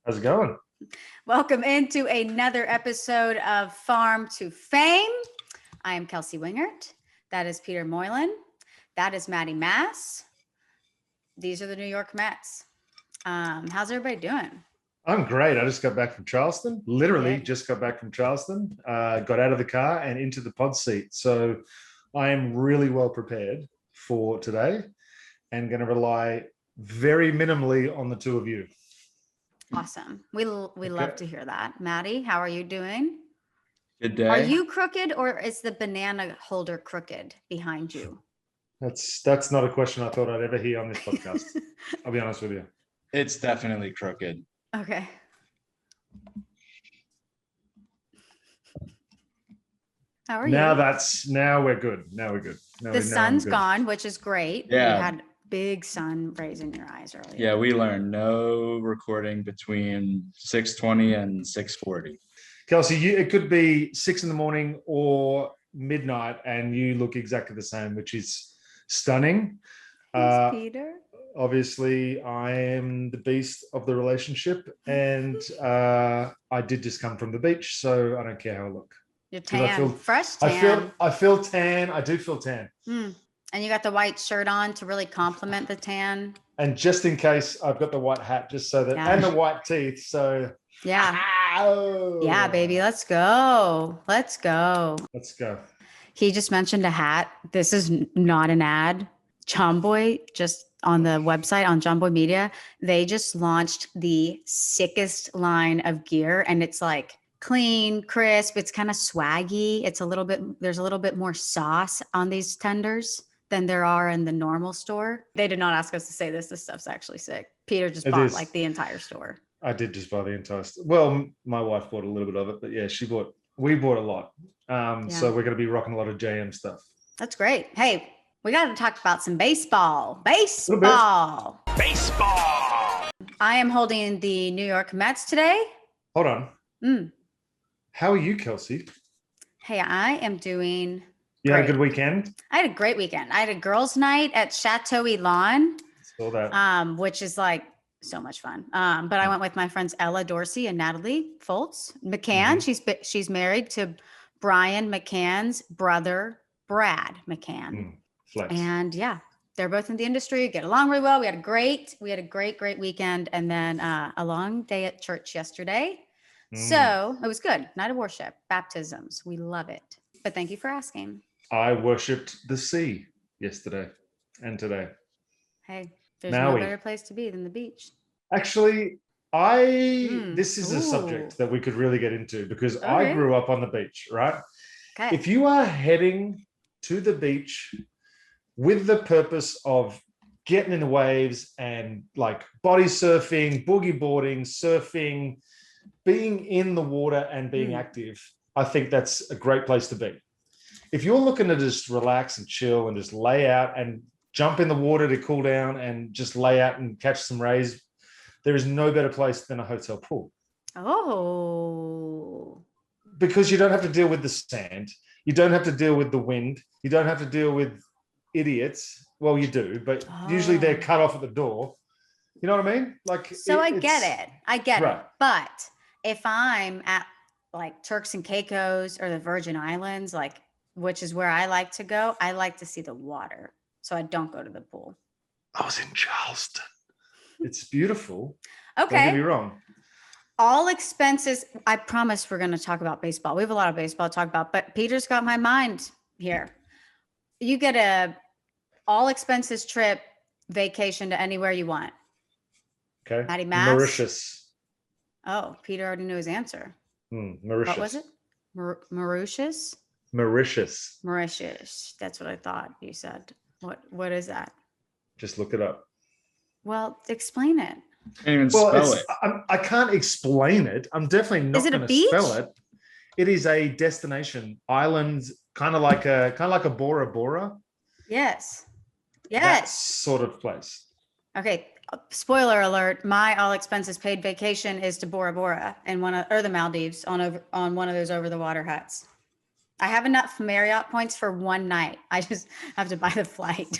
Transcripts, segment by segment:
How's it going? Welcome into another episode of Farm to Fame. I am Kelsey Wingert. That is Peter Moylan. That is Maddie Mass. These are the New York Mets. How's everybody doing? I'm great. I just got back from Charleston. Literally Good. just got back from Charleston. Got out of the car and into the pod seat. So I am really well prepared for today and going to rely very minimally on the two of you. Awesome. We love to hear that. Maddie, how are you doing? Good day. Are you crooked or is the banana holder crooked behind you? That's not a question I thought I'd ever hear on this podcast. I'll be honest with you. It's definitely crooked. Okay. How are you? Now we're good. Now we're good. The sun's gone, which is great. Yeah. You had big sun rays in your eyes earlier. Yeah, we learned no recording between 6:20 and 6:40. Kelsey, it could be 6 a.m. or midnight and you look exactly the same, which is stunning. Peter? Obviously, I am the beast of the relationship and I did just come from the beach, so I don't care how I look. You're tan, fresh tan. I feel tan. I do feel tan. And you got the white shirt on to really complement the tan. And just in case, I've got the white hat just so that, and the white teeth. So yeah. Ow. Yeah, baby. Let's go. Let's go. Let's go. He just mentioned a hat. This is not an ad. JOMBOY, just on the website on JOMBOY Media, they just launched the sickest line of gear. And it's like clean, crisp. It's kind of swaggy. There's a little bit more sauce on these tenders than there are in the normal store. They did not ask us to say this. This stuff's actually sick. Peter just bought like the entire store. I did just buy the entire store. Well, my wife bought a little bit of it, but yeah, we bought a lot. So we're going to be rocking a lot of JM stuff. That's great. Hey, we got to talk about some baseball. Baseball. I am holding the New York Mets today. Hold on. How are you, Kelsey? Hey, I am doing You had a good weekend? I had a great weekend. I had a girls' night at Chateau Elan. Saw that. Which is like so much fun. But I went with my friends Ella Dorsey and Natalie Foltz McCann. She's married to Brian McCann's brother, Brad McCann. Flex. And yeah, they're both in the industry, get along really well. We had a great weekend, and then a long day at church yesterday. So it was good. Night of worship, baptisms. We love it. But thank you for asking. I worshipped the sea yesterday and today. Hey, there's no better place to be than the beach. Actually, this is a subject that we could really get into because I grew up on the beach, right? Okay. If you are heading to the beach with the purpose of getting in the waves and like body surfing, boogie boarding, surfing, being in the water and being active, I think that's a great place to be. If you're looking to just relax and chill and just lay out and jump in the water to cool down and just lay out and catch some rays, there is no better place than a hotel pool. Oh. Because you don't have to deal with the sand. You don't have to deal with the wind. You don't have to deal with idiots. Well, you do, but usually they're cut off at the door. You know what I mean? I get it. But if I'm at like Turks and Caicos or the Virgin Islands, which is where I like to go, I like to see the water. So I don't go to the pool. I was in Charleston. It's beautiful. Okay. Don't get me wrong. All expenses. I promise we're going to talk about baseball. We have a lot of baseball to talk about, but Peter's got my mind here. You get a all expenses trip vacation to anywhere you want. Okay. Maddie Mass? Mauritius. Oh, Peter already knew his answer. Mauritius. What was it? Mauritius? Mauritius. That's what I thought you said. What is that? Just look it up. Well, explain it. Can't even spell it. I can't explain it. I'm definitely not going to spell it. It is a destination island, kind of like a Bora Bora. Yes. That sort of place. Okay. Spoiler alert: my all expenses paid vacation is to Bora Bora and the Maldives on one of those over the water huts. I have enough Marriott points for one night. I just have to buy the flight.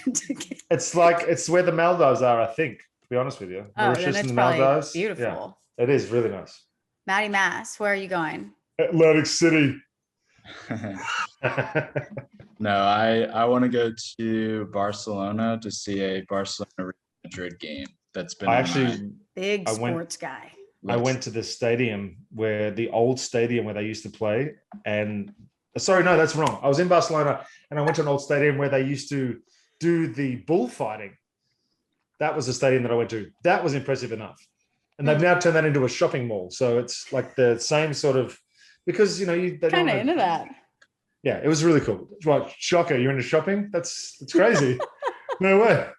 It's where the Maldives are, I think. To be honest with you, Mauritius and the Maldives. Beautiful. It is really nice. Matty Mass, where are you going? Atlantic City. No, I want to go to Barcelona to see a Barcelona Real Madrid game. That's been Big sports guy. I went to the stadium the old stadium where they used to play. And sorry, no, that's wrong. I was in Barcelona and I went to an old stadium where they used to do the bullfighting. That was the stadium that I went to. That was impressive enough. And they've now turned that into a shopping mall. So it's like the same sort of, because, you know, they kind of into that. Yeah, it was really cool. Right, shocker, you're into shopping? That's crazy. No way.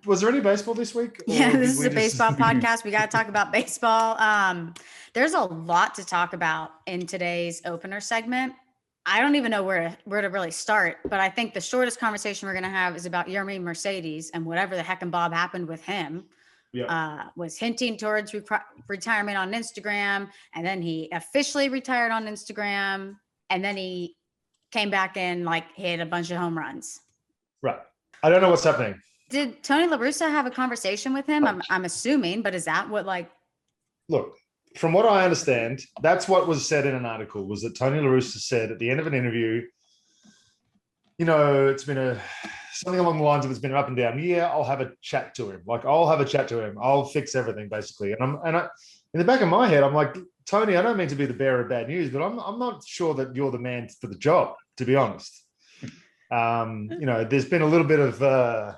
Was there any baseball this week? Yeah, this is a baseball podcast. We got to talk about baseball. There's a lot to talk about in today's opener segment. I don't even know where to really start, but I think the shortest conversation we're going to have is about Yermín Mercedes and whatever the heck and bob happened with him. Yeah. Was hinting towards retirement on Instagram, and then he officially retired on Instagram, and then he came back and like hit a bunch of home runs. Right. I don't know what's happening. Did Tony La Russa have a conversation with him? I'm assuming, but is that what like? Look, from what I understand, that's what was said in an article, was that Tony La Russa said at the end of an interview, you know, it's been something along the lines of it's been up and down. Yeah, I'll have a chat to him. Like, I'll have a chat to him. I'll fix everything, basically. And I, in the back of my head, I'm like, Tony, I don't mean to be the bearer of bad news, but I'm not sure that you're the man for the job, to be honest. You know, there's been a little bit of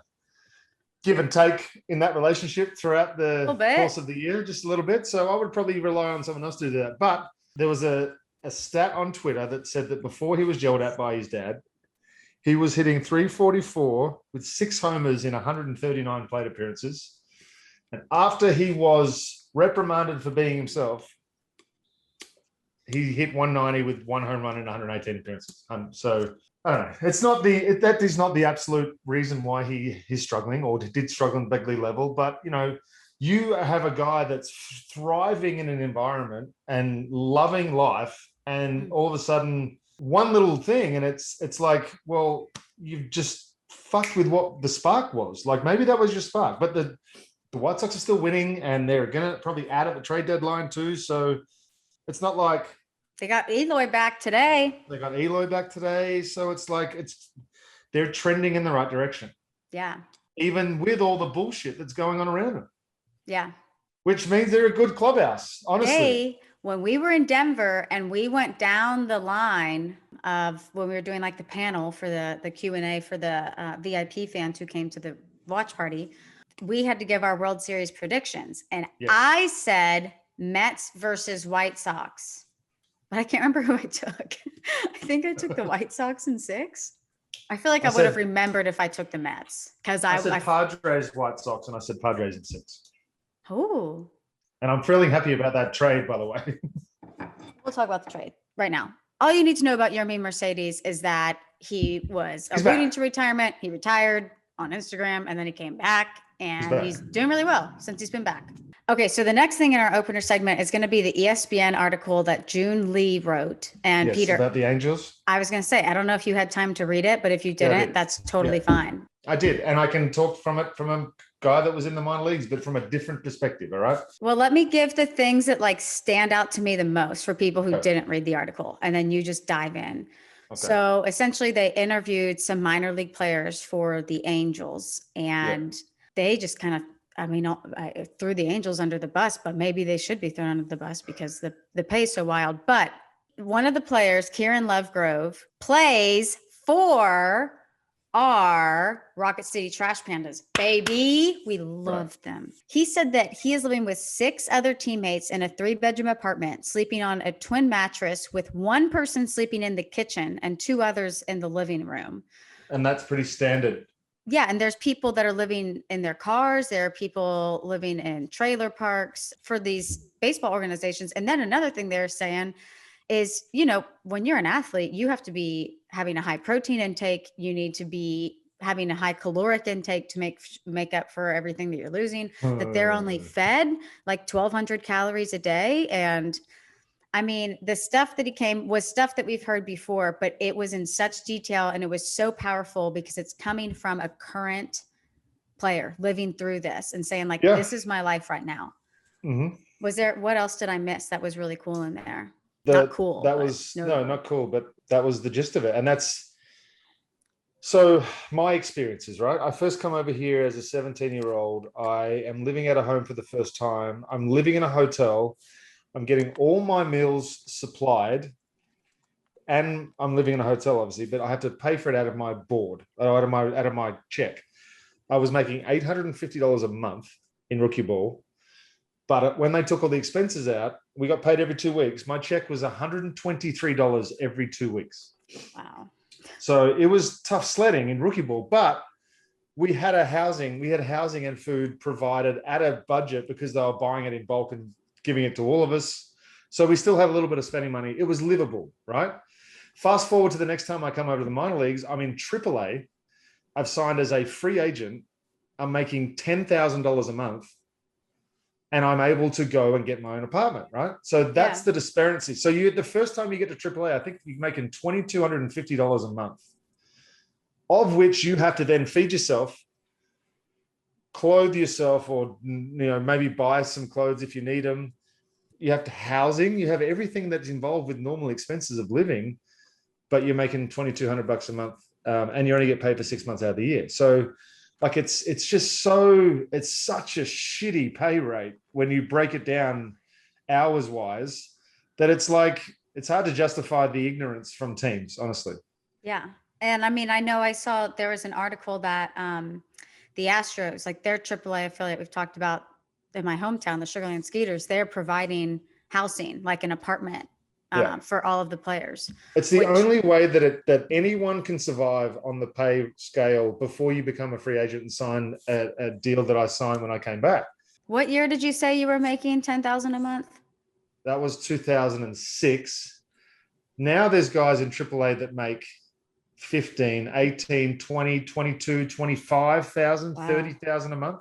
give and take in that relationship throughout the course of the year, just a little bit. So I would probably rely on someone else to do that. But there was a stat on Twitter that said that before he was yelled at by his dad, he was hitting 344 with 6 homers in 139 plate appearances. And after he was reprimanded for being himself, he hit 190 with 1 home run in 118 appearances. So I don't know. It's not that is not the absolute reason why he's struggling, or did struggle at the big league level. But, you know, you have a guy that's thriving in an environment and loving life, and all of a sudden one little thing, and it's like, well, you've just fucked with what the spark was. Like, maybe that was your spark, but the White Sox are still winning, and they're gonna probably add at the trade deadline too. So it's not like they got Eloy back today. So it's like they're trending in the right direction. Yeah. Even with all the bullshit that's going on around them. Yeah. Which means they're a good clubhouse, honestly. When we were in Denver and we went down the line of when we were doing like the panel for the Q&A for the VIP fans who came to the watch party, we had to give our World Series predictions. And yes. I said Mets versus White Sox, but I can't remember who I took. I think I took the White Sox in 6. I feel like I would have remembered if I took the Mets, because I said Padres White Sox, and I said Padres in 6. Oh. And I'm feeling happy about that trade, by the way. We'll talk about the trade right now. All you need to know about Yermín Mercedes is that he was alluding to retirement. He retired on Instagram, and then he came back, and he's doing really well since he's been back. Okay, so the next thing in our opener segment is going to be the ESPN article that June Lee wrote. And yes, Peter, about the Angels. I was going to say, I don't know if you had time to read it, but if you didn't, that's totally fine. I did, and I can talk from a guy that was in the minor leagues, but from a different perspective. All right. Well, let me give the things that like stand out to me the most for people who didn't read the article, and then you just dive in. Okay. So essentially, they interviewed some minor league players for the Angels, and they just kind of, I mean, I threw the Angels under the bus, but maybe they should be thrown under the bus because the pay is so wild. But one of the players, Kieran Lovegrove, plays for our Rocket City Trash Pandas. Baby, we love them. He said that he is living with 6 other teammates in a 3-bedroom apartment, sleeping on a twin mattress with one person sleeping in the kitchen and 2 others in the living room. And that's pretty standard. Yeah, and there's people that are living in their cars. There are people living in trailer parks for these baseball organizations. And then another thing they're saying is, you know, when you're an athlete, you have to be having a high protein intake. You need to be having a high caloric intake to make up for everything that you're losing, that they're only fed like 1,200 calories a day. And I mean, the stuff that he came was stuff that we've heard before, but it was in such detail, and it was so powerful because it's coming from a current player living through this and saying like, this is my life right now. Mm-hmm. Was there, what else did I miss that was really cool in there? The, Not cool. That but was notable. no, not cool, but that was the gist of it. And that's so my experiences, right? I first come over here as a 17-year-old. I am living at a home for the first time. I'm living in a hotel. I'm getting all my meals supplied. And I'm living in a hotel, obviously, but I have to pay for it out of my board, out of my check. I was making $850 a month in rookie ball. But when they took all the expenses out, we got paid every 2 weeks. My check was $123 every 2 weeks. Wow. So it was tough sledding in rookie ball, but we had housing and food provided at a budget because they were buying it in bulk and giving it to all of us. So we still had a little bit of spending money. It was livable, right? Fast forward to the next time I come over to the minor leagues, I'm in AAA. I've signed as a free agent. I'm making $10,000 a month. And I'm able to go and get my own apartment, right? So that's the disparity. So the first time you get to AAA, I think you're making $2,250 a month, of which you have to then feed yourself, clothe yourself, or maybe buy some clothes if you need them. You have housing, you have everything that's involved with normal expenses of living, but you're making $2,200 a month, and you only get paid for 6 months out of the year. So like it's such a shitty pay rate when you break it down hours wise, that it's hard to justify the ignorance from teams, honestly. Yeah. And I mean, I know I saw there was an article that the Astros, like their AAA affiliate we've talked about in my hometown, the Sugarland Skeeters, they're providing housing, like an apartment for all of the players. It's the only way that anyone can survive on the pay scale before you become a free agent and sign a deal that I signed when I came back. What year did you say you were making $10,000 a month? That was 2006. Now there's guys in AAA that make 15, 18, 20, 22, 25,000, 30,000 a month.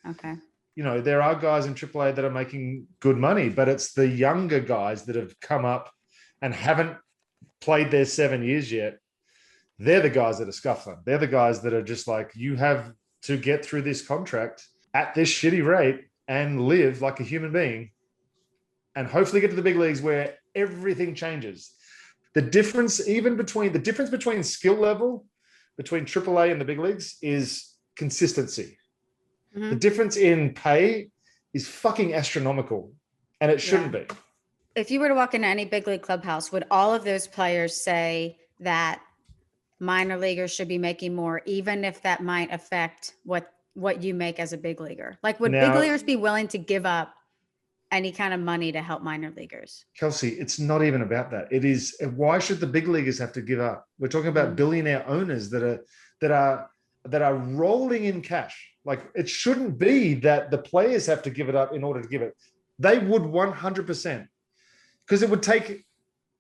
Okay. There are guys in AAA that are making good money, but it's the younger guys that have come up and haven't played their 7 years yet. They're the guys that are scuffling. They're the guys that are just like, you have to get through this contract at this shitty rate and live like a human being and hopefully get to the big leagues where everything changes. The difference between skill level between AAA and the big leagues is consistency. Mm-hmm. The difference in pay is fucking astronomical, and it shouldn't be. If you were to walk into any big league clubhouse, would all of those players say that minor leaguers should be making more, even if that might affect what you make as a big leaguer? Like, would big leaguers be willing to give up any kind of money to help minor leaguers? Kelsey, it's not even about that. It is, why should the big leaguers have to give up? We're talking about billionaire owners that are rolling in cash. Like, it shouldn't be that the players have to give it up in order to give it. They would 100%, because it would take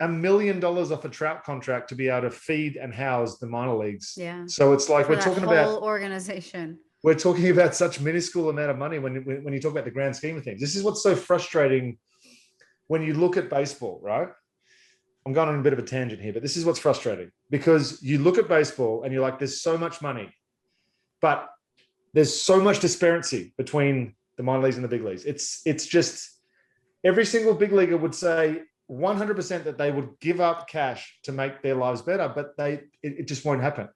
$1 million off a Trout contract to be able to feed and house the minor leagues. Yeah. So it's like, we're talking about whole organization. We're talking about such minuscule amount of money when you talk about the grand scheme of things. This is what's so frustrating when you look at baseball, right? I'm going on a bit of a tangent here, but this is what's frustrating, because you look at baseball and you're like, there's so much money, but there's so much disparity between the minor leagues and the big leagues. It's just every single big leaguer would say 100% that they would give up cash to make their lives better, but it just won't happen.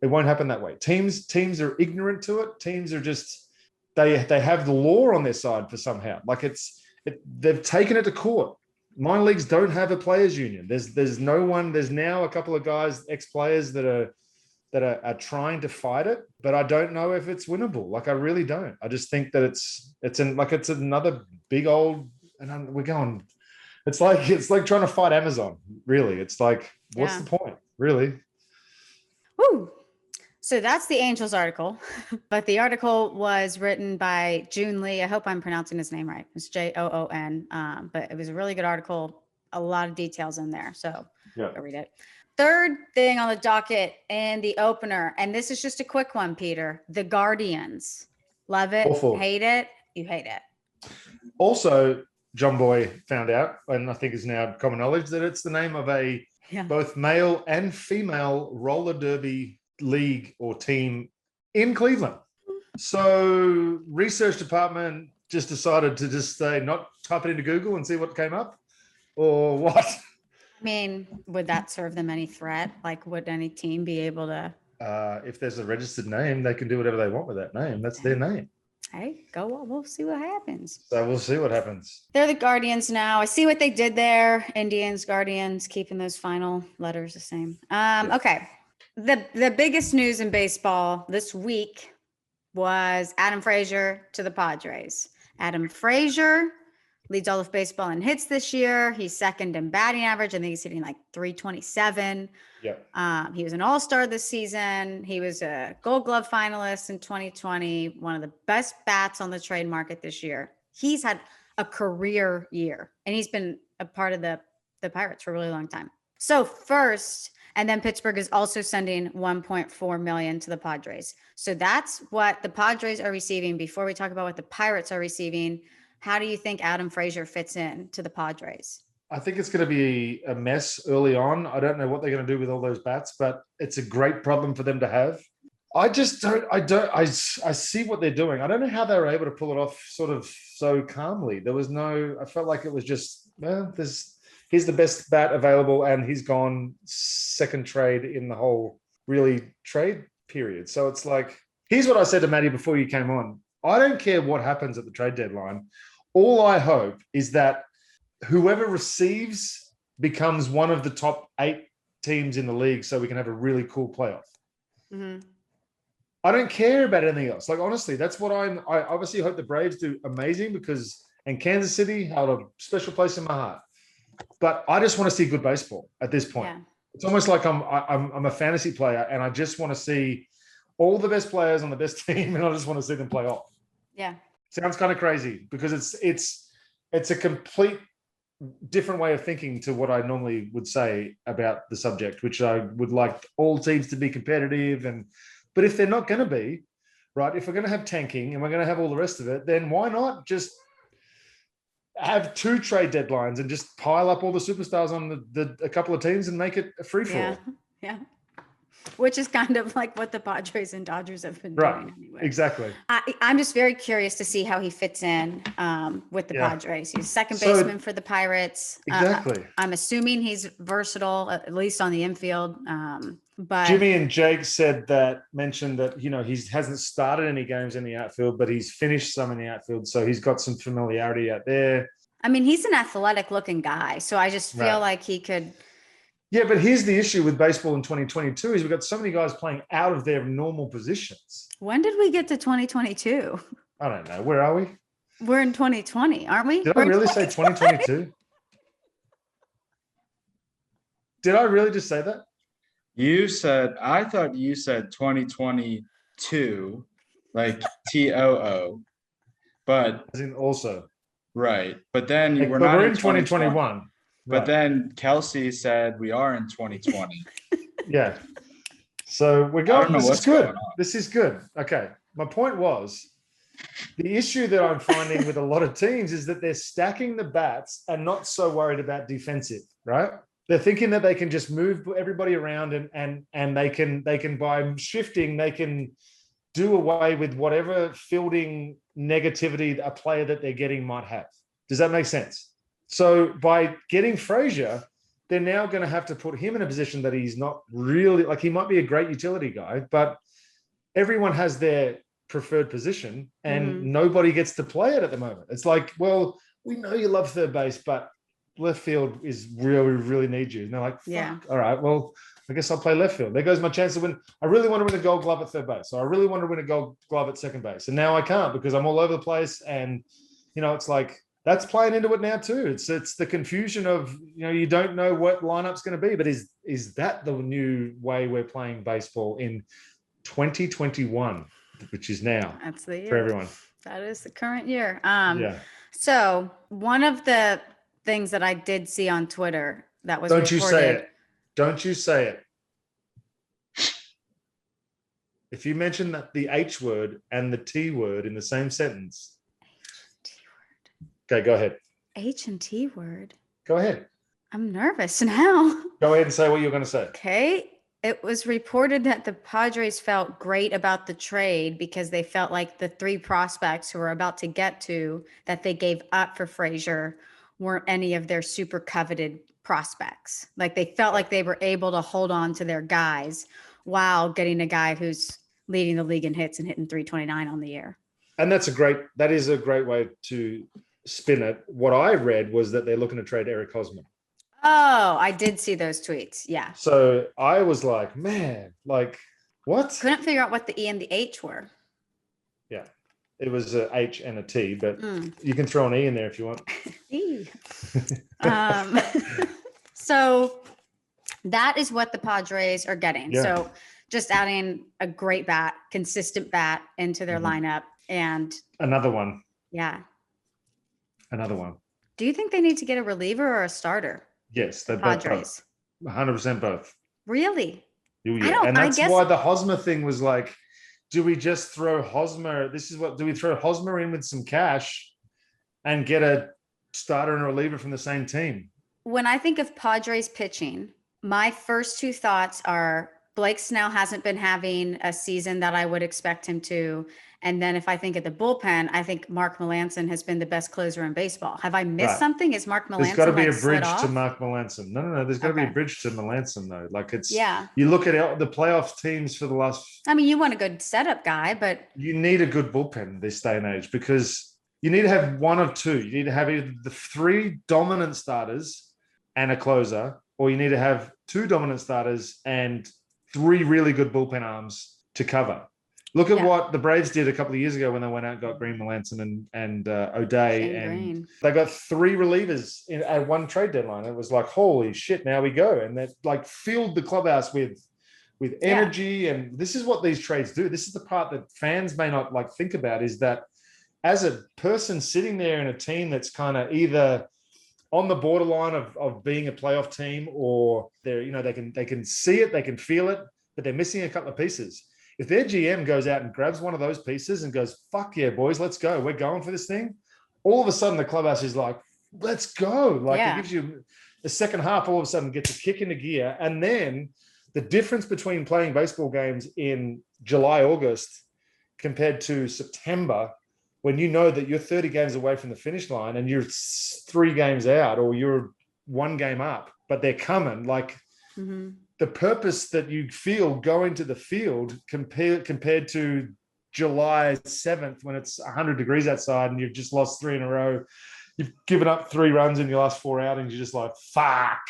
It won't happen that way. Teams are ignorant to it. Teams are just, they have the law on their side for somehow. Like they've taken it to court. Minor leagues don't have a players union. There's no one. There's now a couple of guys, ex-players that are trying to fight it, but I don't know if it's winnable. Like, I really don't. I just think that it's another big old, and we're going. It's like trying to fight Amazon. Really, it's like, what's the point? Really. Woo. So that's the Angels article, but the article was written by Joon Lee. I hope I'm pronouncing his name right. It's Joon. But it was a really good article. A lot of details in there. So go read it. Third thing on the docket in the opener, and this is just a quick one, Peter. The Guardians. Love it. Awful. Hate it. You hate it. Also, JOMBOY found out, and I think is now common knowledge, that it's the name of a both male and female roller derby league or team in Cleveland. So research department just decided to just say, not type it into Google and see what came up, or what? I mean, would that serve them any threat? Like, would any team be able to? If there's a registered name, they can do whatever they want with that name. That's their name. Hey, go on. We'll see what happens. So we'll see what happens. They're the Guardians now. I see what they did there. Indians, Guardians, keeping those final letters the same. Okay. The biggest news in baseball this week was Adam Frazier to the Padres. Adam Frazier leads all of baseball in hits this year. He's second in batting average. I think he's hitting like 327. Yeah. He was an all-star this season. He was a Gold Glove finalist in 2020, one of the best bats on the trade market this year. He's had a career year, and he's been a part of the Pirates for a really long time. So first, and then Pittsburgh is also sending $1.4 million to the Padres. So that's what the Padres are receiving. Before we talk about what the Pirates are receiving, how do you think Adam Frazier fits in to the Padres? I think it's going to be a mess early on. I don't know what they're going to do with all those bats, but it's a great problem for them to have. I see what they're doing. I don't know how they were able to pull it off sort of so calmly. I felt like it was just, he's the best bat available, and he's gone second trade in the whole really trade period. So it's like, here's what I said to Maddie before you came on. I don't care what happens at the trade deadline. All I hope is that whoever receives becomes one of the top 8 teams in the league, so we can have a really cool playoff. Mm-hmm. I don't care about anything else. Like, honestly, that's what I obviously hope the Braves do amazing, and Kansas City held a special place in my heart. But I just want to see good baseball at this point. Yeah. It's almost like I'm a fantasy player, and I just want to see all the best players on the best team, and I just want to see them play off. Yeah. Sounds kind of crazy because it's a complete different way of thinking to what I normally would say about the subject, which I would like all teams to be competitive. But if they're not going to be, right, if we're going to have tanking and we're going to have all the rest of it, then why not just have 2 trade deadlines and just pile up all the superstars on a couple of teams and make it a free-for-all? Yeah. Which is kind of like what the Padres and Dodgers have been doing anyway. Exactly. I'm just very curious to see how he fits in with the Padres. He's second baseman for the Pirates. Exactly. I'm assuming he's versatile, at least on the infield. But Jimmy and Jake mentioned that, he hasn't started any games in the outfield, but he's finished some in the outfield. So he's got some familiarity out there. I mean, he's an athletic looking guy. So I just feel like he could. Yeah, but here's the issue with baseball in 2022 is we've got so many guys playing out of their normal positions. When did we get to 2022? I don't know. Where are we? We're in 2020, aren't we? Did I really say 2022? Did I really just say that? I thought you said 2022, like TOO, but as in also. Right. But then we're in 2021. But then Kelsey said we are in 2020. Yeah. So we're going. This is good. This is good. Okay. My point was, the issue that I'm finding with a lot of teams is that they're stacking the bats and not so worried about defensive, right? They're thinking that they can just move everybody around and they can by shifting, they can do away with whatever fielding negativity a player that they're getting might have. Does that make sense? So by getting Frazier, they're now going to have to put him in a position that he's not really, like, he might be a great utility guy, but everyone has their preferred position and nobody gets to play it at the moment. It's like, well, we know you love third base, but left field is really, really need you. And they're like, fuck, all right, well, I guess I'll play left field. There goes my chance to win. I really want to win a Gold Glove at third base. So I really want to win a Gold Glove at second base. And now I can't because I'm all over the place. And, it's like, that's playing into it now too. It's the confusion of, you don't know what lineup's going to be, but is that the new way we're playing baseball in 2021, which is now? That's the year for everyone. That is the current year. So one of the things that I did see on Twitter that was Don't you say it. Don't you say it. If you mention that the H word and the T word in the same sentence. Okay, go ahead. H and T word. Go ahead. I'm nervous now. Go ahead and say what you're going to say. Okay. It was reported that the Padres felt great about the trade because they felt like the 3 prospects who were about to get to that they gave up for Frazier weren't any of their super coveted prospects. Like they felt like they were able to hold on to their guys while getting a guy who's leading the league in hits and hitting 329 on the year. And that is a great way to spin it. What I read was that they're looking to trade Eric Hosmer. Oh, I did see those tweets. Yeah. So I was like, man, like what? Couldn't figure out what the E and the H were. Yeah. It was a H and a T, but you can throw an E in there if you want. E. So that is what the Padres are getting. Yeah. So just adding a great bat, consistent bat into their lineup. And another one. Yeah. Another one. Do you think they need to get a reliever or a starter? Yes, they're Padres. both. 100% both. Really? Yeah. And that's why the Hosmer thing was like, do we just throw Hosmer? Do we throw Hosmer in with some cash and get a starter and a reliever from the same team? When I think of Padres pitching, my first 2 thoughts are Blake Snell hasn't been having a season that I would expect him to. And then if I think of the bullpen, I think Mark Melancon has been the best closer in baseball. Have I missed something? Is Mark Melancon There's got to be like a bridge slid to off? Mark Melancon. No. There's got to be a bridge to Melancon though. Like it's, Yeah. You look at the playoff teams for the last. I mean, you want a good setup guy, but. You need a good bullpen this day and age because you need to have one of two. You need to have either the 3 dominant starters and a closer, or you need to have 2 dominant starters and 3 really good bullpen arms to cover. Look at what the Braves did a couple of years ago when they went out and got Green, Melancon and O'Day. And they got 3 relievers at one trade deadline. It was like, holy shit, now we go. And they like filled the clubhouse with energy. And this is what these trades do. This is the part that fans may not like think about is that as a person sitting there in a team that's kind of either on the borderline of being a playoff team or they're, they can see it, they can feel it, but they're missing a couple of pieces. If their GM goes out and grabs one of those pieces and goes, fuck yeah, boys, let's go. We're going for this thing. All of a sudden the clubhouse is like, let's go. Like it gives you the second half, all of a sudden gets a kick into gear. And then the difference between playing baseball games in July, August compared to September, when you know that you're 30 games away from the finish line and you're 3 games out or you're 1 game up, but they're coming like, the purpose that you feel going to the field compared to July 7th when it's 100 degrees outside and you've just lost 3 in a row. You've given up 3 runs in your last 4 outings. You're just like, fuck.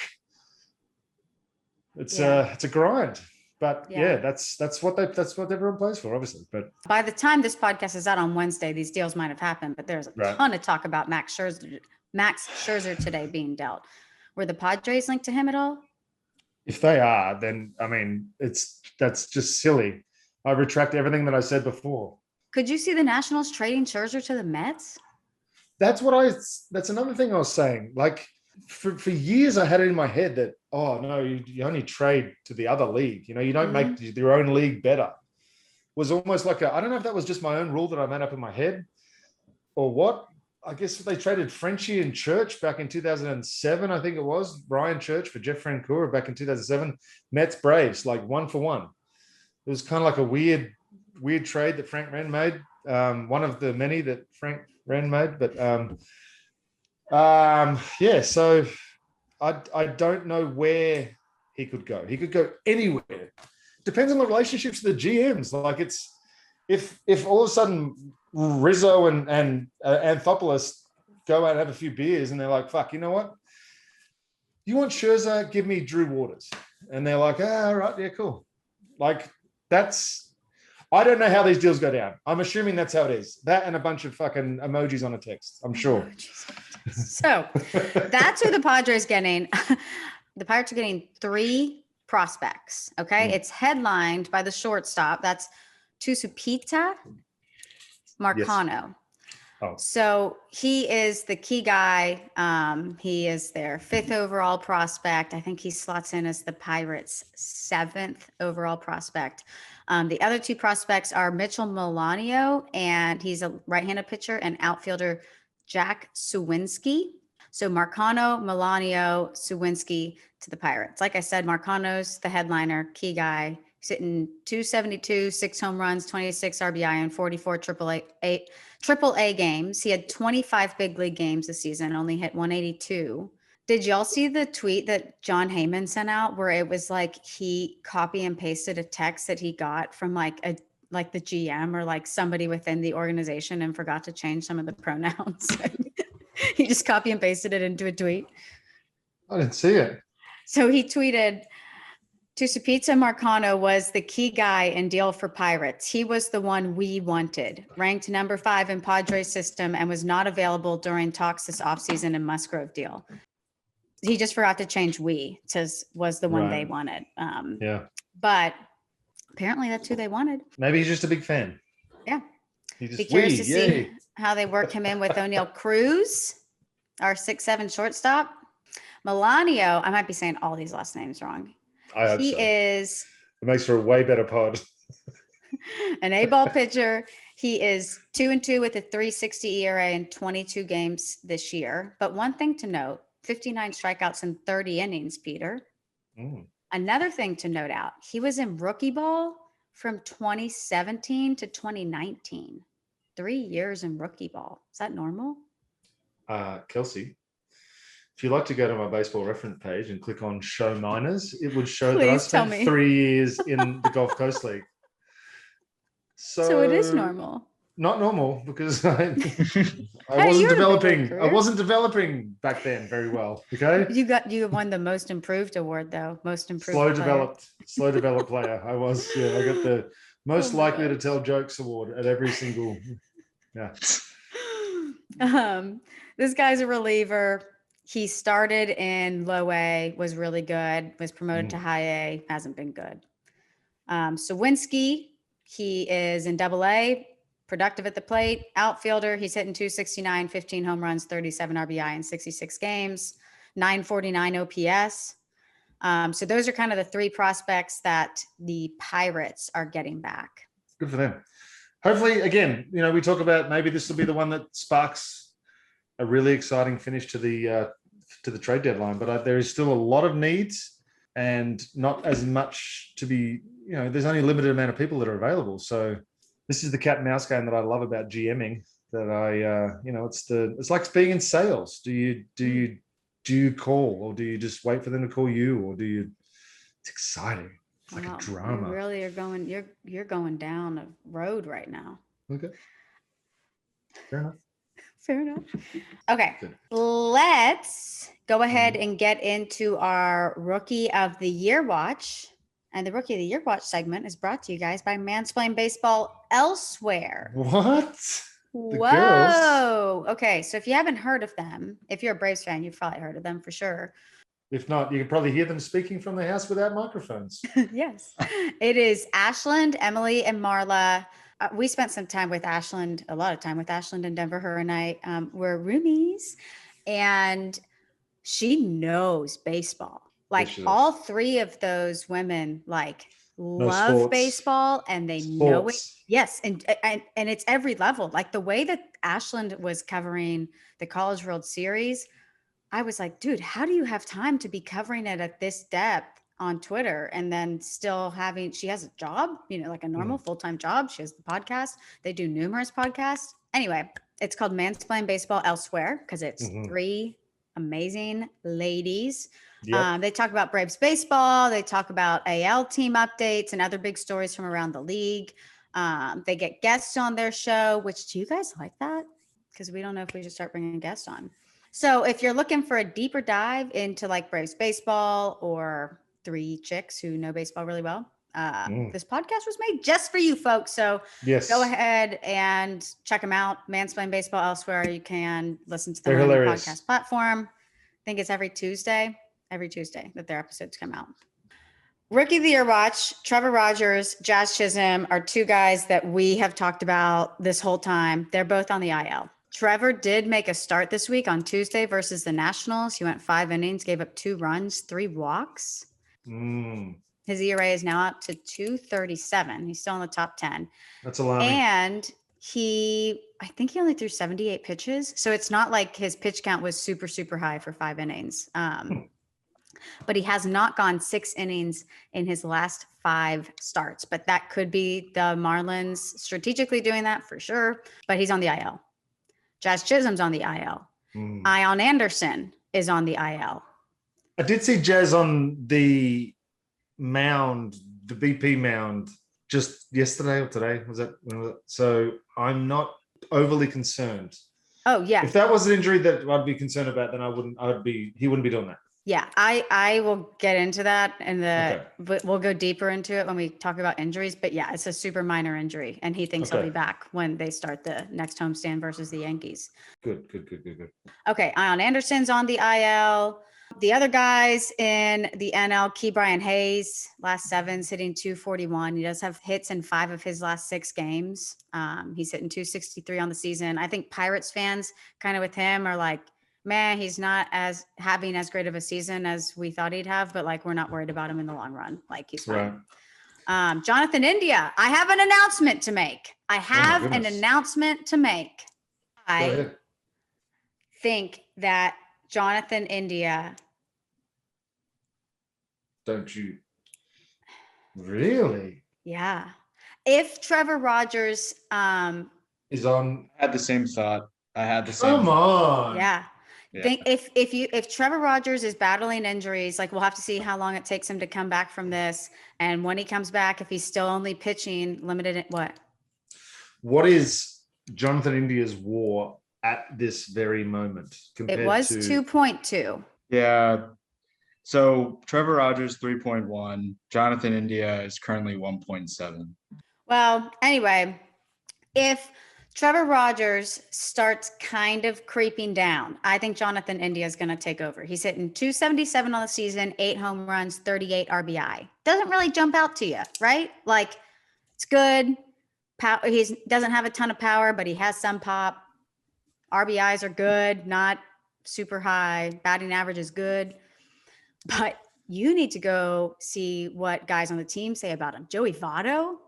It's a grind. But that's what everyone plays for, obviously. But by the time this podcast is out on Wednesday, these deals might have happened. But there's a ton of talk about Max Scherzer today being dealt. Were the Padres linked to him at all? If they are, then I mean, that's just silly. I retract everything that I said before. Could you see the Nationals trading Scherzer to the Mets? That's another thing I was saying. Like for years, I had it in my head that, oh no, you only trade to the other league. You don't make your own league better. It was almost like I don't know if that was just my own rule that I made up in my head or what. I guess they traded Frenchie and Church back in 2007, I think it was. Brian Church for Jeff Francoeur back in 2007. Mets Braves, like 1 for 1. It was kind of like a weird trade that Frank Wren made. One of the many that Frank Wren made. But so I don't know where he could go. He could go anywhere. Depends on the relationships of the GMs. Like it's if all of a sudden Rizzo and Anthopoulos go out and have a few beers and they're like, fuck, you know what? You want Scherzer? Give me Drew Waters. And they're like, all right, yeah, cool. Like I don't know how these deals go down. I'm assuming that's how it is. That and a bunch of fucking emojis on a text, I'm sure. So that's who the Padres getting. The Pirates are getting 3 prospects. Okay. It's headlined by the shortstop. That's Tussauds Marcano. Yes. Oh. So he is the key guy. He is their 5th overall prospect. I think he slots in as the Pirates' 7th overall prospect. The other 2 prospects are Mitchell Milano, and he's a right-handed pitcher, and outfielder Jack Suwinski. So Marcano, Melanio, Suwinski to the Pirates. Like I said, Marcano's the headliner, key guy, sitting 272, 6 home runs, 26 RBI, and 44 triple A games. He had 25 big league games this season, only hit 182. Did y'all see the tweet that John Heyman sent out where it was like he copy and pasted a text that he got from like the GM or like somebody within the organization and forgot to change some of the pronouns? He just copy and pasted it into a tweet. I didn't see it. So he tweeted, Tussaunt Marcano was the key guy in deal for Pirates. He was the one we wanted, ranked number 5 in Padres system and was not available during talks this offseason in Musgrove deal. He just forgot to change we to was the one they wanted. Yeah. But apparently that's who they wanted. Maybe he's just a big fan. Yeah. He just, be curious to see how they work him in with O'Neill Cruz, our 6'7" shortstop. Melanio, I might be saying all these last names wrong. I hope He so. is It makes for a way better pod. an A-ball pitcher. He is 2-2 with a 3.60 ERA in 22 games this year. But one thing to note, 59 strikeouts in 30 innings, Peter. Another thing to note out, he was in rookie ball from 2017 to 2019. 3 years in rookie ball. Is that normal? Kelsey, if you'd like to go to my baseball reference page and click on show minors, it would show that I Please tell spent me. 3 years in the Gulf Coast League. So it is normal. Not normal because I Hey, wasn't you had a big developing. career. I wasn't developing back then very well. Okay. You won the most improved award though. Most improved. Slow developed player. I was. Yeah, I got the most Oh my likely to gosh. tell jokes award at every single. Yeah. This guy's a reliever. He started in low A, was really good, was promoted to high A, hasn't been good. Suwinski, he is in double A, productive at the plate, outfielder. He's hitting 269, 15 home runs, 37 RBI in 66 games, 949 OPS. So those are kind of the 3 prospects that the Pirates are getting back. Good for them. Hopefully, again, we talk about maybe this will be the one that sparks a really exciting finish to the trade deadline. But there is still a lot of needs and not as much to be. There's only a limited amount of people that are available. So this is the cat and mouse game that I love about GMing. That it's like being in sales. Do you call, or do you just wait for them to call you, or do you? It's exciting. It's like a drama. You really are going. You're going down a road right now. Okay. Fair enough. Fair enough. Okay, Good. let's go ahead and get into our Rookie of the Year watch. And the Rookie of the Year watch segment is brought to you guys by Mansplain Baseball Elsewhere. What? Whoa. Girls? Okay, so if you haven't heard of them, if you're a Braves fan, you've probably heard of them for sure. If not, you can probably hear them speaking from their house without microphones. Yes. It is Ashland, Emily, and Marla. We spent some time with Ashland, a lot of time with Ashland in Denver. Her and I were roomies, and she knows baseball. Like she does. all 3 of those women, love sports. baseball, and they know it. Sports. Yes, and it's every level. Like the way that Ashland was covering the College World Series, I was like, dude, how do you have time to be covering it at this depth on Twitter and then still she has a job, like a normal full-time job. She has the podcast. They do numerous podcasts. Anyway, it's called Mansplain Baseball Elsewhere because it's 3 amazing ladies. Yep. They talk about Braves baseball. They talk about AL team updates and other big stories from around the league. They get guests on their show, which do you guys like that? Because we don't know if we should start bringing guests on. So if you're looking for a deeper dive into Braves baseball or 3 chicks who know baseball really well, this podcast was made just for you folks. So Yes. go ahead and check them out. Mansplain Baseball Elsewhere. You can listen to them They're on your hilarious. podcast platform. I think it's every Tuesday that their episodes come out. Rookie of the Year watch, Trevor Rogers, Jazz Chisholm are 2 guys that we have talked about this whole time. They're both on the IL. Trevor did make a start this week on Tuesday versus the Nationals. He went 5 innings, gave up 2 runs, 3 walks. His ERA is now up to 2.37. He's still in the top 10. That's alarming. And I think he only threw 78 pitches. So it's not like his pitch count was super, super high for 5 innings. But he has not gone 6 innings in his last 5 starts. But that could be the Marlins strategically doing that for sure. But he's on the IL. Jazz Chisholm's on the IL. Ion Anderson is on the IL. I did see Jazz on the mound, the BP mound, just yesterday or today. When was it? So I'm not overly concerned. Oh, yeah. If that was an injury that I'd be concerned about, then he wouldn't be doing that. Yeah, I will get into that Okay. but we'll go deeper into it when we talk about injuries. But yeah, it's a super minor injury, and he thinks he'll be back when they start the next homestand versus the Yankees. Good. Okay, Ion Anderson's on the IL. The other guys in the NL, Ke'Bryan Hayes, last 7's hitting 241. He does have hits in 5 of his last 6 games. He's hitting 263 on the season. I think Pirates fans kind of with him are like, man, he's not having as great of a season as we thought he'd have, but like, we're not worried about him in the long run. Like, he's fine. Right. Jonathan India, I have an announcement to make. I think that Jonathan India. Don't you really? Yeah. If Trevor Rogers is on. I had the same thought. Come on. Yeah. Think if Trevor Rogers is battling injuries, like, we'll have to see how long it takes him to come back from this. And when he comes back, if he's still only pitching limited, what is Jonathan India's WAR at this very moment? It was 2.2. Yeah. So Trevor Rogers 3.1. Jonathan India is currently 1.7. Well, anyway, if Trevor Rogers starts kind of creeping down, I think Jonathan India is going to take over. He's hitting 277 on the season, 8 home runs, 38 RBI. Doesn't really jump out to you, right? Like, it's good. He doesn't have a ton of power, but he has some pop. RBIs are good, not super high. Batting average is good. But you need to go see what guys on the team say about him. Joey Votto.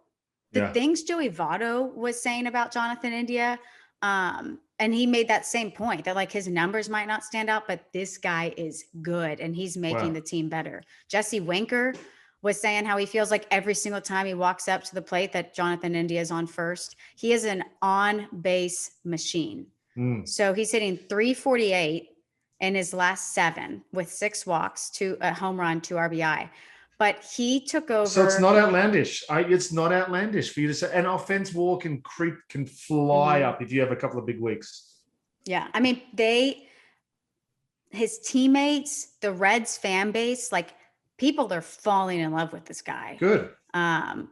The things Joey Votto was saying about Jonathan India, and he made that same point that, like, his numbers might not stand out, but this guy is good and he's making the team better. Jesse Winker was saying how he feels like every single time he walks up to the plate that Jonathan India is on first. He is an on-base machine. So he's hitting 348 in his last 7 with 6 walks, 2 a home run, 2 RBI. But he took over. So it's not outlandish. It's not outlandish for you to say. An offense WAR can fly up if you have a couple of big weeks. Yeah. I mean, his teammates, the Reds fan base, like, people are falling in love with this guy. Good.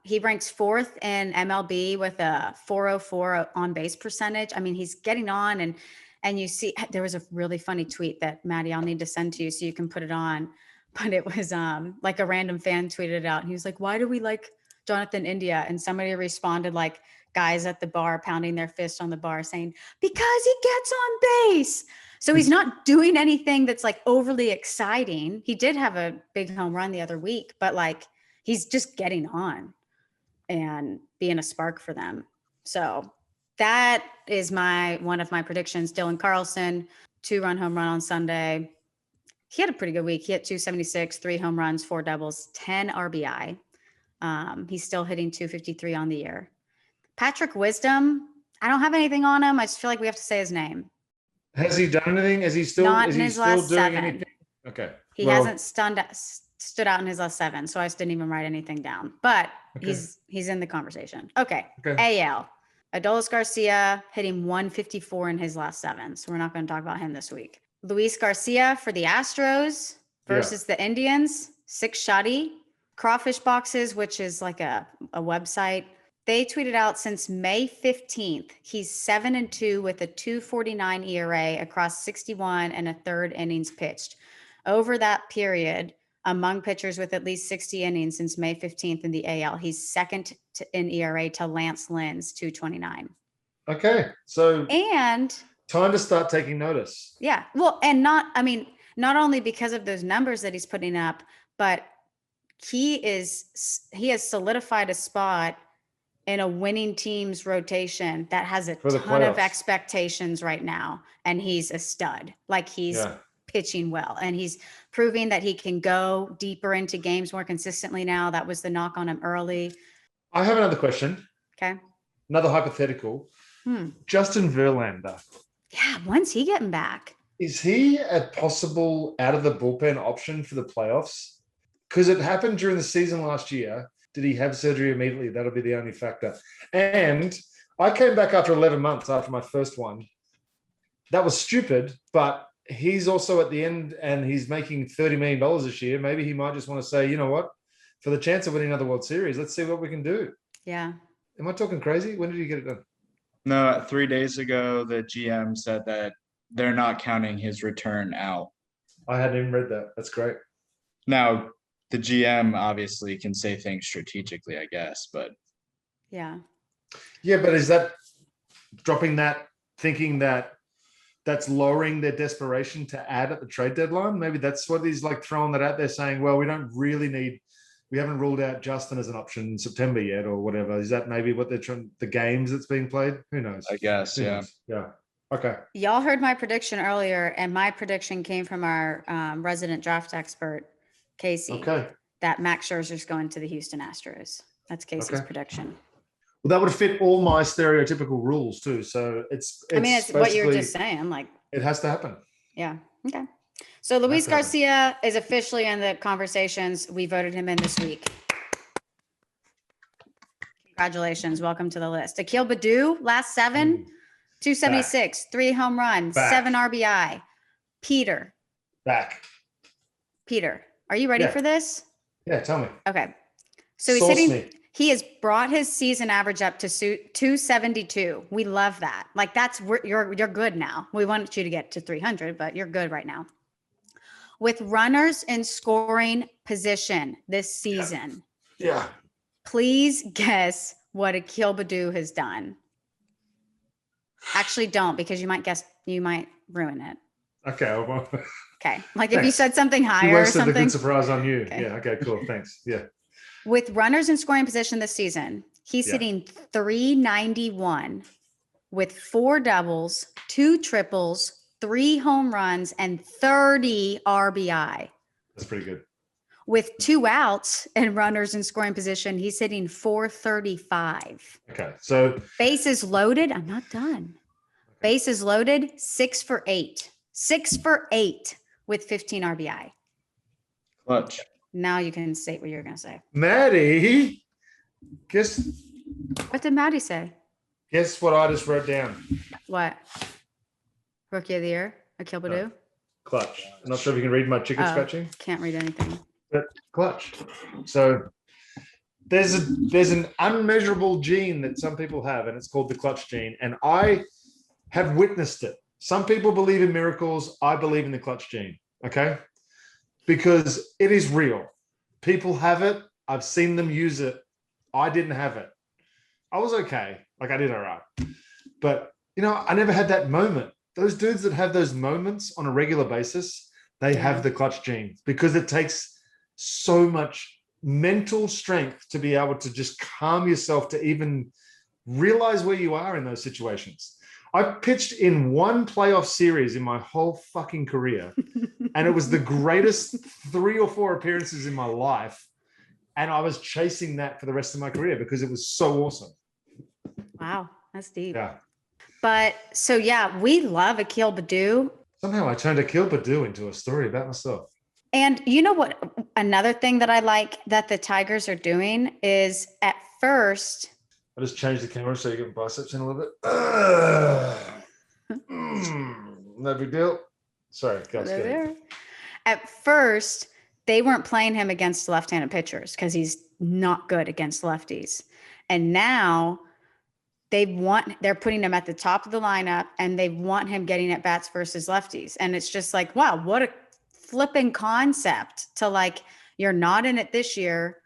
He ranks 4th in MLB with a 404 on base percentage. I mean, he's getting on, and you see, there was a really funny tweet that, Maddie, I'll need to send to you so you can put it on. But it was like a random fan tweeted it out. And he was like, why do we like Jonathan India? And somebody responded, like, guys at the bar pounding their fist on the bar saying, because he gets on base. So he's not doing anything that's like overly exciting. He did have a big home run the other week, but like, he's just getting on and being a spark for them. So that is one of my predictions. Dylan Carlson, 2-run home run on Sunday. He had a pretty good week. He had 276, 3 home runs, 4 doubles, 10 RBI. He's still hitting 253 on the year. Patrick Wisdom, I don't have anything on him. I just feel like we have to say his name. Has he done anything? Is he still doing 7. anything? Okay. He hasn't stood out in his last 7, so I just didn't even write anything down. But he's in the conversation. Okay. AL. Adolis Garcia hitting 154 in his last 7, so we're not going to talk about him this week. Luis Garcia for the Astros versus the Indians, 6 shoddy. Crawfish Boxes, which is like a website, they tweeted out since May 15th, he's 7-2 with a 2.49 ERA across 61 and a third innings pitched. Over that period, among pitchers with at least 60 innings since May 15th in the AL, he's second in ERA to Lance Lynn's 2.29. Okay, so and time to start taking notice. Yeah, well, and not only because of those numbers that he's putting up, but he has solidified a spot in a winning team's rotation that has a For the ton of playoffs. expectations right now. And he's a stud. Like he's Yeah. pitching well. And he's proving that he can go deeper into games more consistently now. That was the knock on him early. I have another question. Okay. Another hypothetical. Justin Verlander. Yeah. When's he getting back? Is he a possible out of the bullpen option for the playoffs? Because it happened during the season last year. Did he have surgery immediately? That'll be the only factor. And I came back after 11 months after my first one. That was stupid, but he's also at the end and he's making $30 million this year. Maybe he might just want to say, you know what? For the chance of winning another World Series, let's see what we can do. Yeah. Am I talking crazy? When did he get it done? No, 3 days ago, the GM said that they're not counting his return out. I hadn't even read that. That's great. Now, the GM obviously can say things strategically, I guess, but Yeah. Yeah, but is that dropping that, thinking that that's lowering their desperation to add at the trade deadline? Maybe that's what he's like throwing that out there saying, well, we don't really need, we haven't ruled out Justin as an option in September yet or whatever. Is that maybe what they're trying, the games that's being played? Who knows? I guess, Who yeah. knows? Yeah. Okay. Y'all heard my prediction earlier, and my prediction came from our resident draft expert, Casey, Okay. that Max Scherzer's going to the Houston Astros. That's Casey's Okay. prediction. Well, that would fit all my stereotypical rules too. So it's I mean, it's what you were basically- just saying. Like, It has to happen. yeah. Okay. So Luis That's Garcia is officially in the conversations. We voted him in this week. Congratulations. Welcome to the list. Akil Baddoo, last seven, 276, 3 home runs, Back. 7 RBI. Peter, Back. are you ready Yeah. for this? Yeah, tell me. Okay. So he's Sauce hitting, me. he has brought his season average up to 272. We love that. Like that's, you're good now. We want you to get to 300, but you're good right now. With runners in scoring position this season, Yeah. please guess what Akil Baddoo has done. Actually, don't, because you might ruin it. Okay. Well, Okay. Like if you Thanks. said something you higher or wasted the something. good surprise on you. Okay. Yeah. Okay, cool. Thanks. Yeah. With runners in scoring position this season, he's Yeah. hitting 391 with 4 doubles, 2 triples, 3 home runs, and 30 RBI. That's pretty good. With 2 outs and runners in scoring position, he's hitting 435. Okay. So Bases loaded. I'm not done. Bases loaded, 6 for 8. 6 for 8 with 15 RBI. clutch. Now you can state what you're going to say. Maddie, guess What did Maddie say? what I just wrote down. What? Rookie of the year? Akil Baddoo? Clutch. I'm not sure if you can read my chicken Oh. scratching, Can't read anything. but clutch. So there's an unmeasurable gene that some people have, and it's called the clutch gene. And I have witnessed it. Some people believe in miracles. I believe in the clutch gene. Okay. Because it is real. People have it. I've seen them use it. I didn't have it. I was okay. Like I did all right. But, I never had that moment. Those dudes that have those moments on a regular basis, they have the clutch gene because it takes so much mental strength to be able to just calm yourself to even realize where you are in those situations. I pitched in one playoff series in my whole fucking career, and it was the greatest 3 or 4 appearances in my life. And I was chasing that for the rest of my career because it was so awesome. Wow. That's deep. Yeah. But so, yeah, we love Akil Baddoo. Somehow I turned Akil Baddoo into a story about myself. And you know what? Another thing that I like that the Tigers are doing is at first, I just changed the camera so you get my biceps in a little bit. No big deal. Sorry, guys. go ahead. at first, they weren't playing him against left-handed pitchers because he's not good against lefties. And now they're putting him at the top of the lineup and they want him getting at bats versus lefties. And it's just like, wow, what a flipping concept to like, you're not in it this year.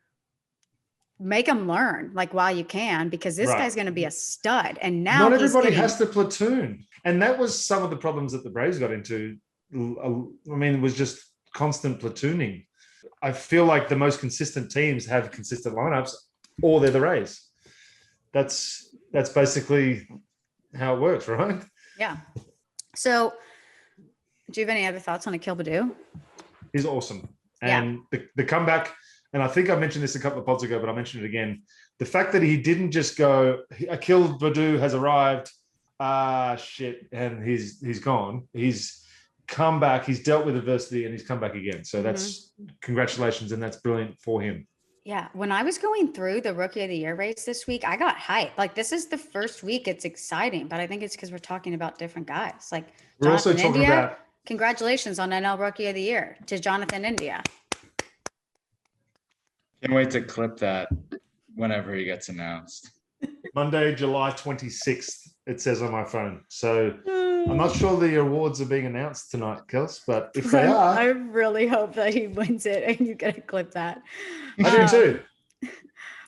Make him learn like while you can, because this Right. guy's going to be a stud. And now Not he's everybody getting- has to platoon. And that was some of the problems that the Braves got into. I mean, it was just constant platooning. I feel like the most consistent teams have consistent lineups, or they're the Rays. that's basically how it works, right? Yeah. So do you have any other thoughts on Akil Baddoo? He's awesome. Yeah. And the comeback, and I think I mentioned this a couple of pods ago, but I mentioned it again. The fact that he didn't just go, Akil Baddoo has arrived, shit, and he's gone. He's come back, he's dealt with adversity, and he's come back again. So that's congratulations, and that's brilliant for him. Yeah. When I was going through the Rookie of the Year race this week, I got hyped. Like, this is the first week. It's exciting, but I think it's because we're talking about different guys. Like, We're also Jonathan talking India, about congratulations on NL Rookie of the Year to Jonathan India. Can't wait to clip that whenever he gets announced. Monday, July 26th, it says on my phone. So I'm not sure the awards are being announced tonight, Kels, but if they I are, really hope that he wins it and you get to clip that. I do too.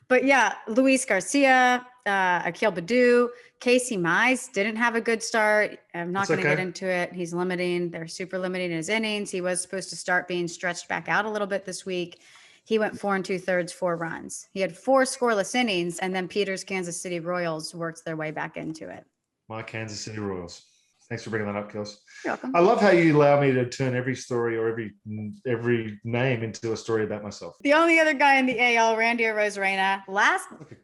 But yeah, Luis Garcia, Akil Baddoo, Casey Mize didn't have a good start. I'm not going to get into it. He's limiting. They're super limiting his innings. He was supposed to start being stretched back out a little bit this week. He went 4 2/3, 4 runs. He had 4 scoreless innings, and then Peter's Kansas City Royals worked their way back into it. My Kansas City Royals. Thanks for bringing that up, Kels. You're welcome. I love how you allow me to turn every story or every name into a story about myself. The only other guy in the AL, Randy Arozarena,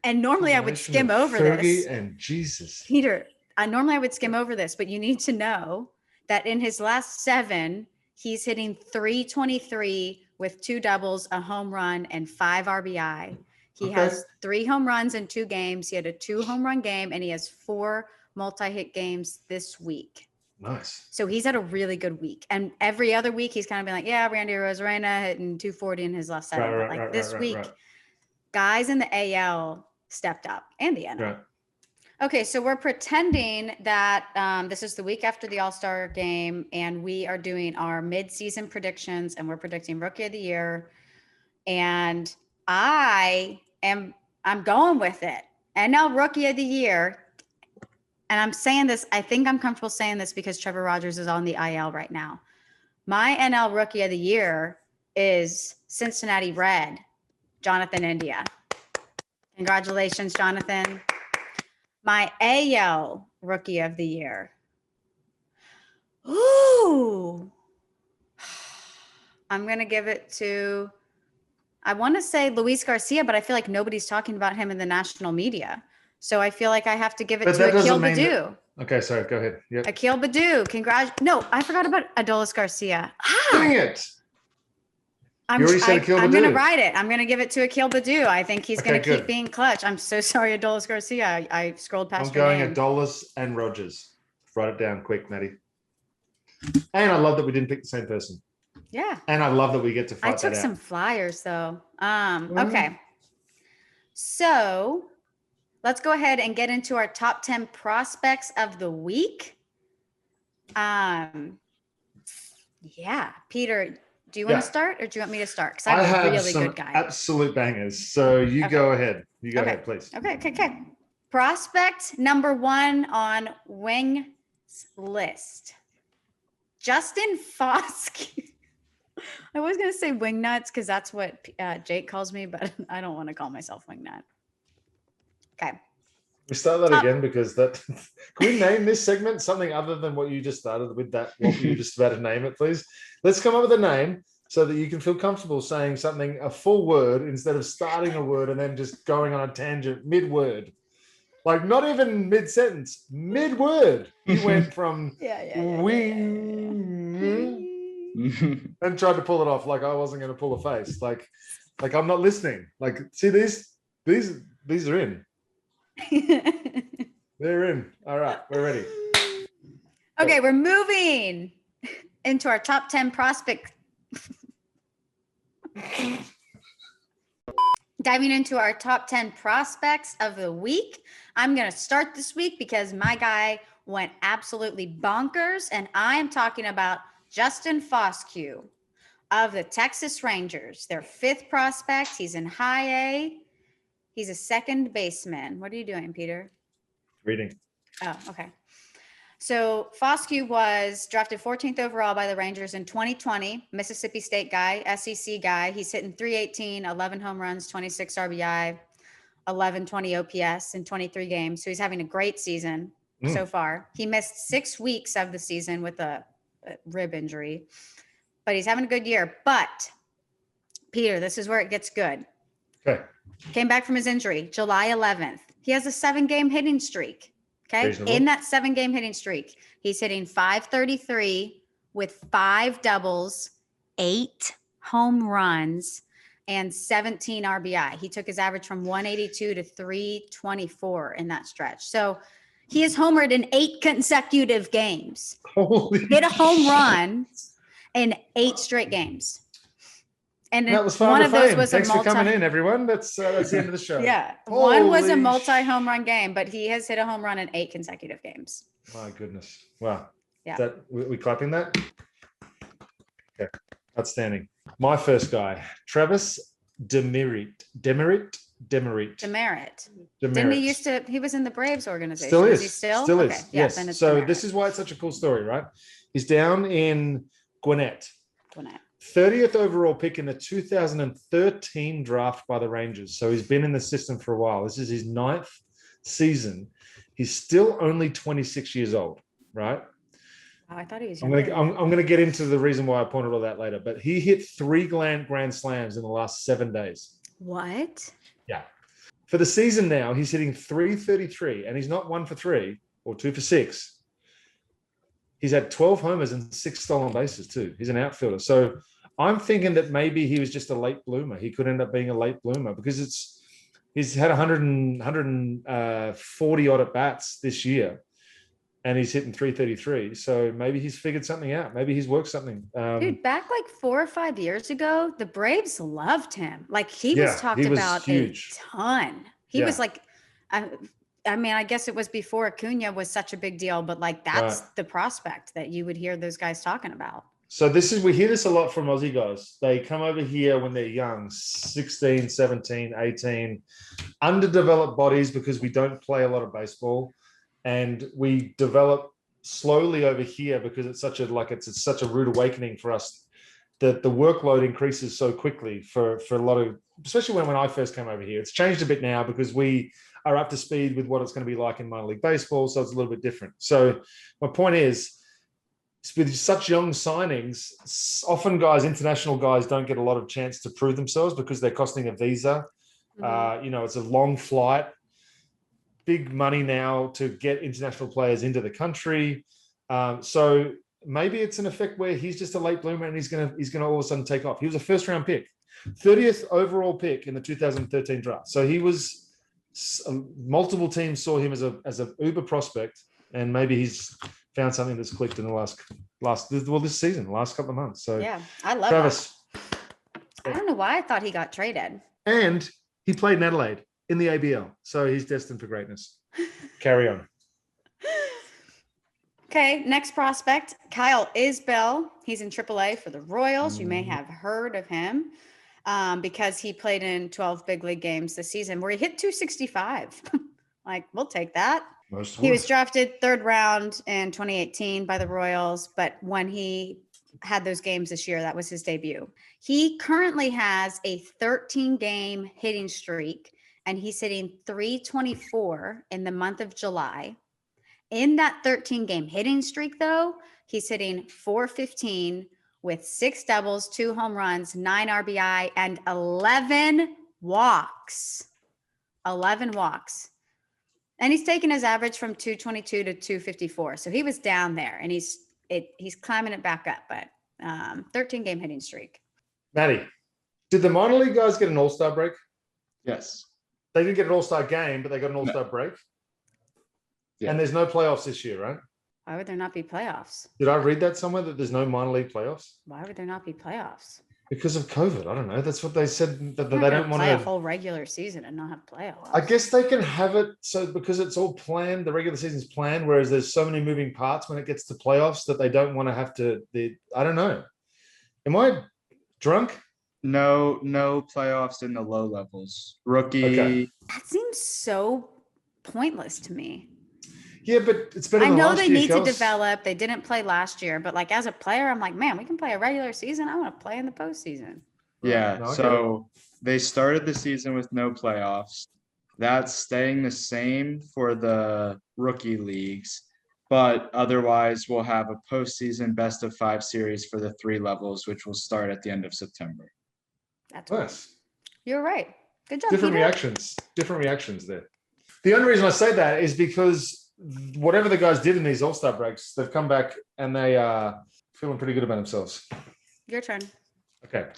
and normally I would skim over Fergie this. and Jesus. Peter, normally I would skim over this, but you need to know that in his last 7, he's hitting .323 with 2 doubles, a home run, and 5 RBI. He has 3 home runs in 2 games. He had a 2 home run game, and he has 4 multi-hit games this week. Nice. So he's had a really good week. And every other week, he's kind of been like, yeah, Randy Arozarena hitting .240 in his last 7. But this week, guys in the AL stepped up, and the NL. Right. Okay, so we're pretending that this is the week after the All-Star game, and we are doing our mid-season predictions, and we're predicting Rookie of the Year. And I'm going with it. NL Rookie of the Year. And I'm saying this, I think I'm comfortable saying this because Trevor Rogers is on the IL right now. My NL Rookie of the Year is Cincinnati Red, Jonathan India. Congratulations, Jonathan. My AL Rookie of the Year. Ooh. I'm going to give it to, I want to say Luis Garcia, but I feel like nobody's talking about him in the national media. So I feel like I have to give it to Akil Baddoo. Okay, sorry, go ahead. Yep. Akil Baddoo. No, I forgot about Adolis Garcia. Dang it. I'm going to ride it. I'm going to give it to Akil Baddoo. I think he's going to keep being clutch. I'm so sorry, Adolis Garcia. I scrolled past your name. I'm going Adolis and Rogers. Write it down quick, Maddie. And I love that we didn't pick the same person. Yeah. And I love that we get to fight that out. I took some flyers, though. Okay. So let's go ahead and get into our top 10 prospects of the week. Yeah. Peter, do you want to start or do you want me to start? Because I have a really good guy. Absolute bangers. So you go ahead. You go ahead, please. Okay. Prospect number 1 on Wing's list. Justin Foscue. I was going to say Wingnuts because that's what Jake calls me, but I don't want to call myself Wingnut. Okay. We start that again because that. Can we name this segment something other than what you just started with? That what were you just about to name it, please? Let's come up with a name so that you can feel comfortable saying something, a full word, instead of starting a word and then just going on a tangent mid-word. Like not even mid-sentence, mid-word. You went from and tried to pull it off like I wasn't going to pull a face. Like I'm not listening. Like, see these are in. They're in. All right, we're ready. Okay, we're moving into our top 10 prospect. Diving into our top 10 prospects of the week. I'm going to start this week because my guy went absolutely bonkers, and I'm talking about Justin Foscue of the Texas Rangers. Their 5th prospect. He's in high A. He's a second baseman. What are you doing, Peter? Reading. Oh, okay. So Foscue was drafted 14th overall by the Rangers in 2020. Mississippi State guy, SEC guy. He's hitting .318, 11 home runs, 26 RBI. 1120 OPS in 23 games. So he's having a great season so far. He missed 6 weeks of the season with a rib injury, but he's having a good year. But Peter, this is where it gets good. Okay. Came back from his injury July 11th. He has a 7-game hitting streak. Okay. Reasonable. In that 7-game hitting streak, he's hitting .533 with 5 doubles, 8 home runs, and 17 RBI. He took his average from 182 to 324 in that stretch. So he has homered in 8 consecutive games. Holy Hit a home run in 8 straight games. And that was one of those was Thanks a for coming in, everyone. That's the end of the show. Yeah. One was a Holy multi-home run game, but he has hit a home run in 8 consecutive games. My goodness. Wow. Yeah. That we clapping that? Okay. Outstanding. My first guy, Travis Demeritte. Demeritte. Demeritte. Didn't he was in the Braves organization? Still is. He still? Still Okay. is. Yeah, Yes. then it's So Demeritte. this is why it's such a cool story, right? He's down in Gwinnett. Gwinnett. 30th overall pick in the 2013 draft by the Rangers. So he's been in the system for a while. This is his 9th season. He's still only 26 years old, right? Oh, I thought he was I'm younger. going to get into the reason why I pointed all that later, but he hit 3 grand slams in the last 7 days. What? Yeah. For the season now, he's hitting .333, and he's not 1 for 3 or 2 for 6. He's had 12 homers and 6 stolen bases too. He's an outfielder. So I'm thinking that maybe he was just a late bloomer. He could end up being a late bloomer because he's had 140 odd at bats this year, and he's hitting .333. So maybe he's figured something out. Maybe he's worked something. Dude, back like 4 or 5 years ago, the Braves loved him. Like he Yeah, was talked he was about huge. a ton. He Yeah. was like, I mean, I guess it was before Acuna was such a big deal, but like that's the prospect that you would hear those guys talking about. So we hear this a lot from Aussie guys. They come over here when they're young, 16, 17, 18, underdeveloped bodies because we don't play a lot of baseball. And we develop slowly over here because it's such a rude awakening for us that the workload increases so quickly for a lot of, especially when I first came over here. It's changed a bit now because we are up to speed with what it's going to be like in minor league baseball. So it's a little bit different. So my point is, with such young signings, often international guys don't get a lot of chance to prove themselves because they're costing a visa. It's a long flight, big money now to get international players into the country. So maybe it's an effect where he's just a late bloomer and he's gonna all of a sudden take off. He was a 1st-round pick, 30th overall pick in the 2013 draft. So he was multiple teams saw him as an uber prospect, and maybe he's found something that's clicked in the this season, the last couple of months. So Yeah, I love Travis, that. I don't know why I thought he got traded. and he played in Adelaide in the ABL, so he's destined for greatness. Carry on. Okay, next prospect, Kyle Isbel. He's in AAA for the Royals. You may have heard of him because he played in 12 big league games this season where he hit .265. Like, we'll take that. He was drafted 3rd round in 2018 by the Royals, but when he had those games this year, that was his debut. He currently has a 13-game hitting streak, and he's hitting .324 in the month of July. In that 13-game hitting streak, though, he's hitting .415 with 6 doubles, 2 home runs, 9 RBI, and 11 walks. 11 walks. And he's taken his average from 222 to 254. So he was down there, and he's climbing it back up, but 13-game hitting streak. Matty, did the minor league guys get an all-star break? Yes. They didn't get an all-star game, but they got an all-star break. Yeah. And there's no playoffs this year, right? Why would there not be playoffs? Did I read that somewhere that there's no minor league playoffs? Why would there not be playoffs? Because of COVID. I don't know. That's what they said, that They're they not don't gonna want play a to. whole regular season and not have playoffs. I guess they can have it so because it's all planned, the regular season's planned, whereas there's so many moving parts when it gets to playoffs that they don't want to have to. I don't know. Am I drunk? No playoffs in the low levels. Rookie. Okay. That seems so pointless to me. Yeah, but it's better I than know last they year, need to Kels. develop. They didn't play last year, but like as a player, I'm like, man, we can play a regular season. I want to play in the postseason. Yeah. No, okay. So they started the season with no playoffs. That's staying the same for the rookie leagues, but otherwise we'll have a postseason best of 5 series for the 3 levels, which will start at the end of September. That's right. Nice. You're right. Good job, Different Peter. reactions there. The only reason I say that is because whatever the guys did in these All-Star breaks, they've come back and they are feeling pretty good about themselves. Your turn. Okay.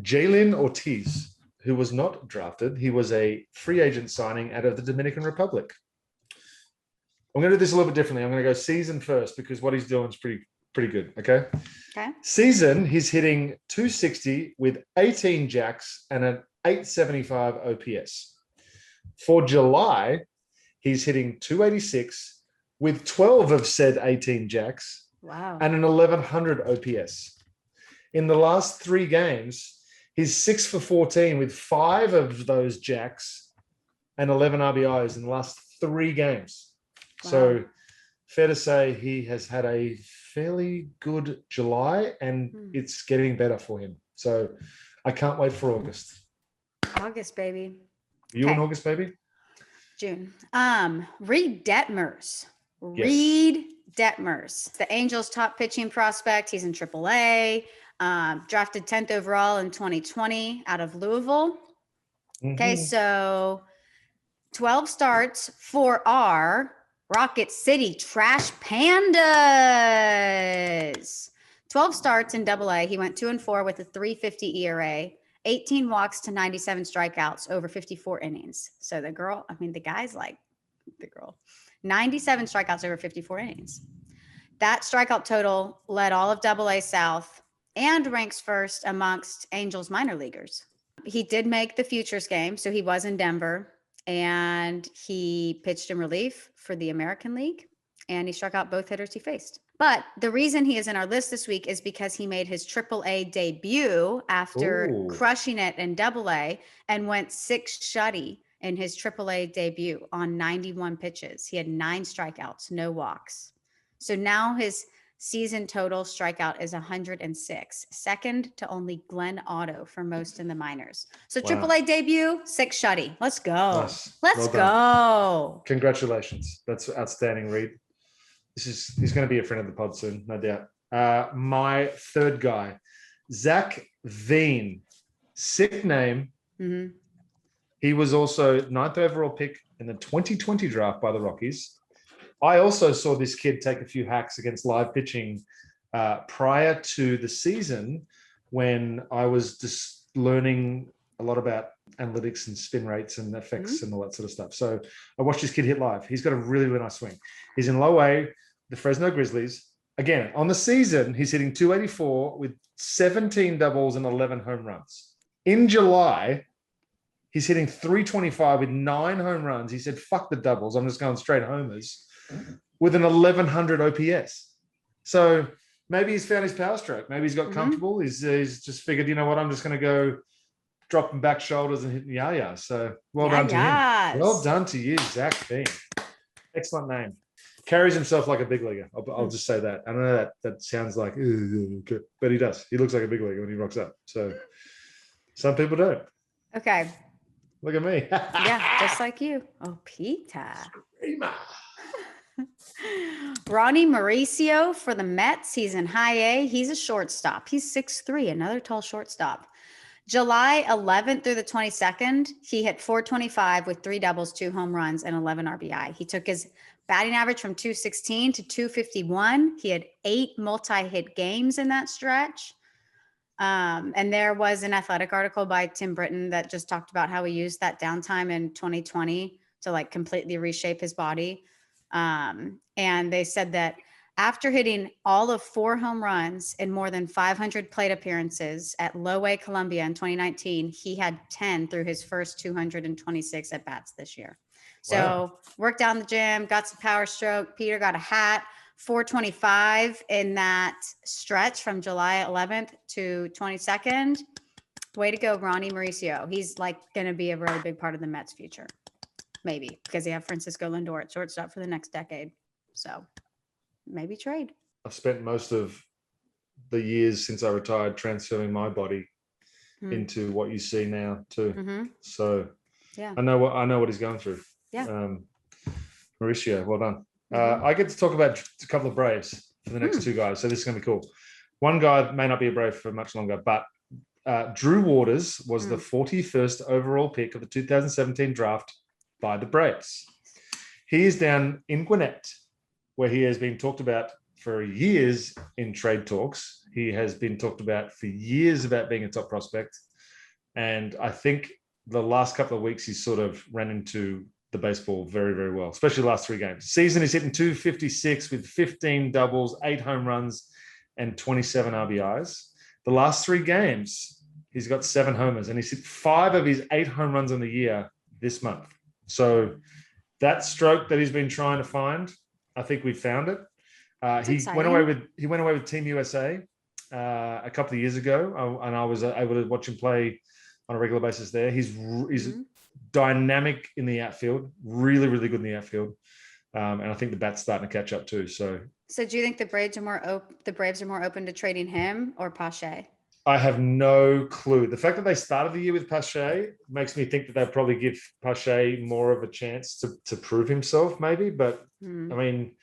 Jhailyn Ortiz, who was not drafted, he was a free agent signing out of the Dominican Republic. I'm going to do this a little bit differently. I'm going to go season first because what he's doing is pretty good. Okay. Okay. Season, he's hitting 260 with 18 jacks and an 875 OPS. For July, he's hitting 286 with 12 of said 18 jacks Wow. and an 1100 OPS. In the last 3 games, he's 6 for 14 with 5 of those jacks and 11 RBIs in the last 3 games. Wow. So fair to say he has had a fairly good July and it's getting better for him. So I can't wait for August. August, baby. You in Okay. August, baby? June. Reid Detmers. Yes. Reid Detmers, the Angels' top pitching prospect. He's in AAA. Drafted 10th overall in 2020 out of Louisville. Okay, Mhm. so 12 starts for our Rocket City Trash Pandas. 12 starts in AA. He went 2-4 with a 3.50 ERA, 18 walks to 97 strikeouts over 54 innings. So the guy's like the girl. 97 strikeouts over 54 innings. That strikeout total led all of AA South and ranks first amongst Angels minor leaguers. He did make the Futures game, so he was in Denver, and he pitched in relief for the American League, and he struck out both hitters he faced. But the reason he is in our list this week is because he made his AAA debut after Ooh. crushing it in AA and went 6 shutty in his AAA debut on 91 pitches. He had 9 strikeouts, no walks. So now his season total strikeout is 106, second to only Glenn Otto for most in the minors. So Wow. AAA debut, 6 shutty. Let's go. Nice. Let's Well go. Congratulations. That's outstanding, Reid. He's going to be a friend of the pod soon, no doubt. My third guy, Zach Veen. Sick name. Mhm. He was also 9th overall pick in the 2020 draft by the Rockies. I also saw this kid take a few hacks against live pitching prior to the season when I was just learning a lot about analytics and spin rates and effects and all that sort of stuff. So I watched this kid hit live. He's got a really, really nice swing. He's in low A, the Fresno Grizzlies. Again, on the season, he's hitting 284 with 17 doubles and 11 home runs. In July, he's hitting 325 with 9 home runs. He said, fuck the doubles. I'm just going straight homers with an 1100 OPS. So maybe he's found his power stroke. Maybe he's got comfortable. He's just figured, you know what, I'm just going to go dropping back shoulders and hitting yaya. So well done to him. Well done to you, Zach Veen. Excellent name. Carries himself like a big leaguer. I'll just say that. I know that sounds like, but he does. He looks like a big leaguer when he rocks up. So some people don't. Okay. Look at me. Yeah, just like you. Oh, Peter. Screamer. Ronny Mauricio for the Mets. He's in high A. He's a shortstop. He's 6'3", another tall shortstop. July 11th through the 22nd, he hit 425 with 3 doubles, 2 home runs, and 11 RBI. He took his batting average from 216 to 251. He had 8 multi-hit games in that stretch. And there was an Athletic article by Tim Britton that just talked about how he used that downtime in 2020 to like completely reshape his body. And they said that after hitting all of 4 home runs in more than 500 plate appearances at Low A Columbia in 2019, he had 10 through his first 226 at bats this year. So Wow. worked out in the gym, got some power stroke. Peter got a hat, 425 in that stretch from July 11th to 22nd. Way to go, Ronny Mauricio. He's like going to be a really big part of the Mets future. Maybe because they have Francisco Lindor at shortstop for the next decade. So maybe trade. I've spent most of the years since I retired transferring my body into what you see now too. Mm-hmm. So Yeah. I know what he's going through. Yeah. Mauricio, well done. Mhm. I get to talk about a couple of Braves for the next two guys, so this is going to be cool. One guy may not be a Brave for much longer, but Drew Waters was the 41st overall pick of the 2017 draft by the Braves. He is down in Gwinnett, where he has been talked about for years in trade talks. He has been talked about for years about being a top prospect. And I think the last couple of weeks, he's sort of ran into the baseball very, very well, especially the last 3 games. Season, he's hitting 256 with 15 doubles, 8 home runs, and 27 RBIs. The last 3 games, he's got 7 homers, and he's hit 5 of his 8 home runs on the year this month. So that stroke that he's been trying to find, I think we found it. He went away with Team USA a couple of years ago, and I was able to watch him play on a regular basis there. He's dynamic in the outfield, really, really good in the outfield, and I think the bat's starting to catch up too. So do you think the Braves are more open to trading him or Pache? I have no clue. The fact that they started the year with Pache makes me think that they'll probably give Pache more of a chance to prove himself, maybe. But I mean,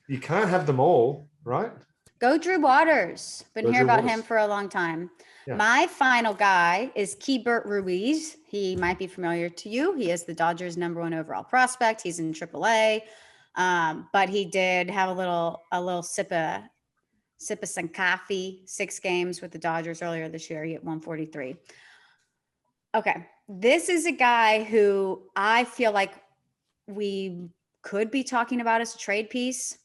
you can't have them all, right? Go Drew Waters. Been hearing about him for a long time. Yeah. My final guy is Kiebert Ruiz. He might be familiar to you. He is the Dodgers' #1 overall prospect. He's in AAA, but he did have a little sip of some coffee, 6 games with the Dodgers earlier this year. He hit 143. Okay, this is a guy who I feel like we could be talking about as a trade piece.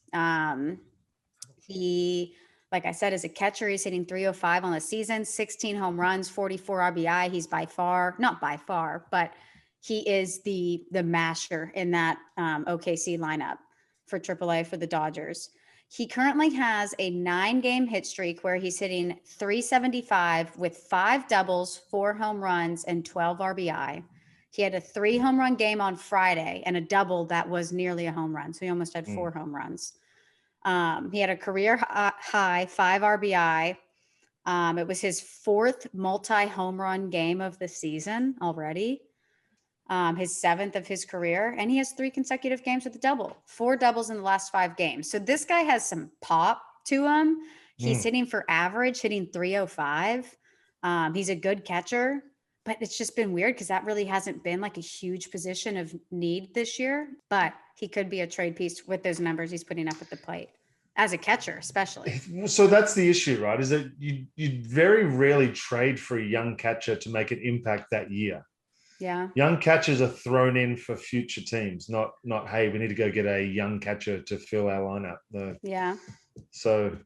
He, like I said, as a catcher, he's hitting 305 on the season, 16 home runs, 44 RBI. He's not by far, but he is the masher in that OKC lineup for AAA for the Dodgers. He currently has a 9-game hit streak where he's hitting 375 with 5 doubles, 4 home runs, and 12 RBI. He had a 3 home run game on Friday and a double that was nearly a home run. So he almost had 4 home runs. He had a career high 5 RBI. It was his 4th multi-home run game of the season already. His 7th of his career, and he has 3 consecutive games with a double, 4 doubles in the last 5 games. So this guy has some pop to him. He's hitting for average, hitting 305. He's a good catcher, but it's just been weird because that really hasn't been like a huge position of need this year, but he could be a trade piece with those numbers he's putting up at the plate as a catcher, especially. So that's the issue, right? Is that you very rarely trade for a young catcher to make an impact that year. Yeah. Young catchers are thrown in for future teams, not, hey, we need to go get a young catcher to fill our lineup. Yeah. So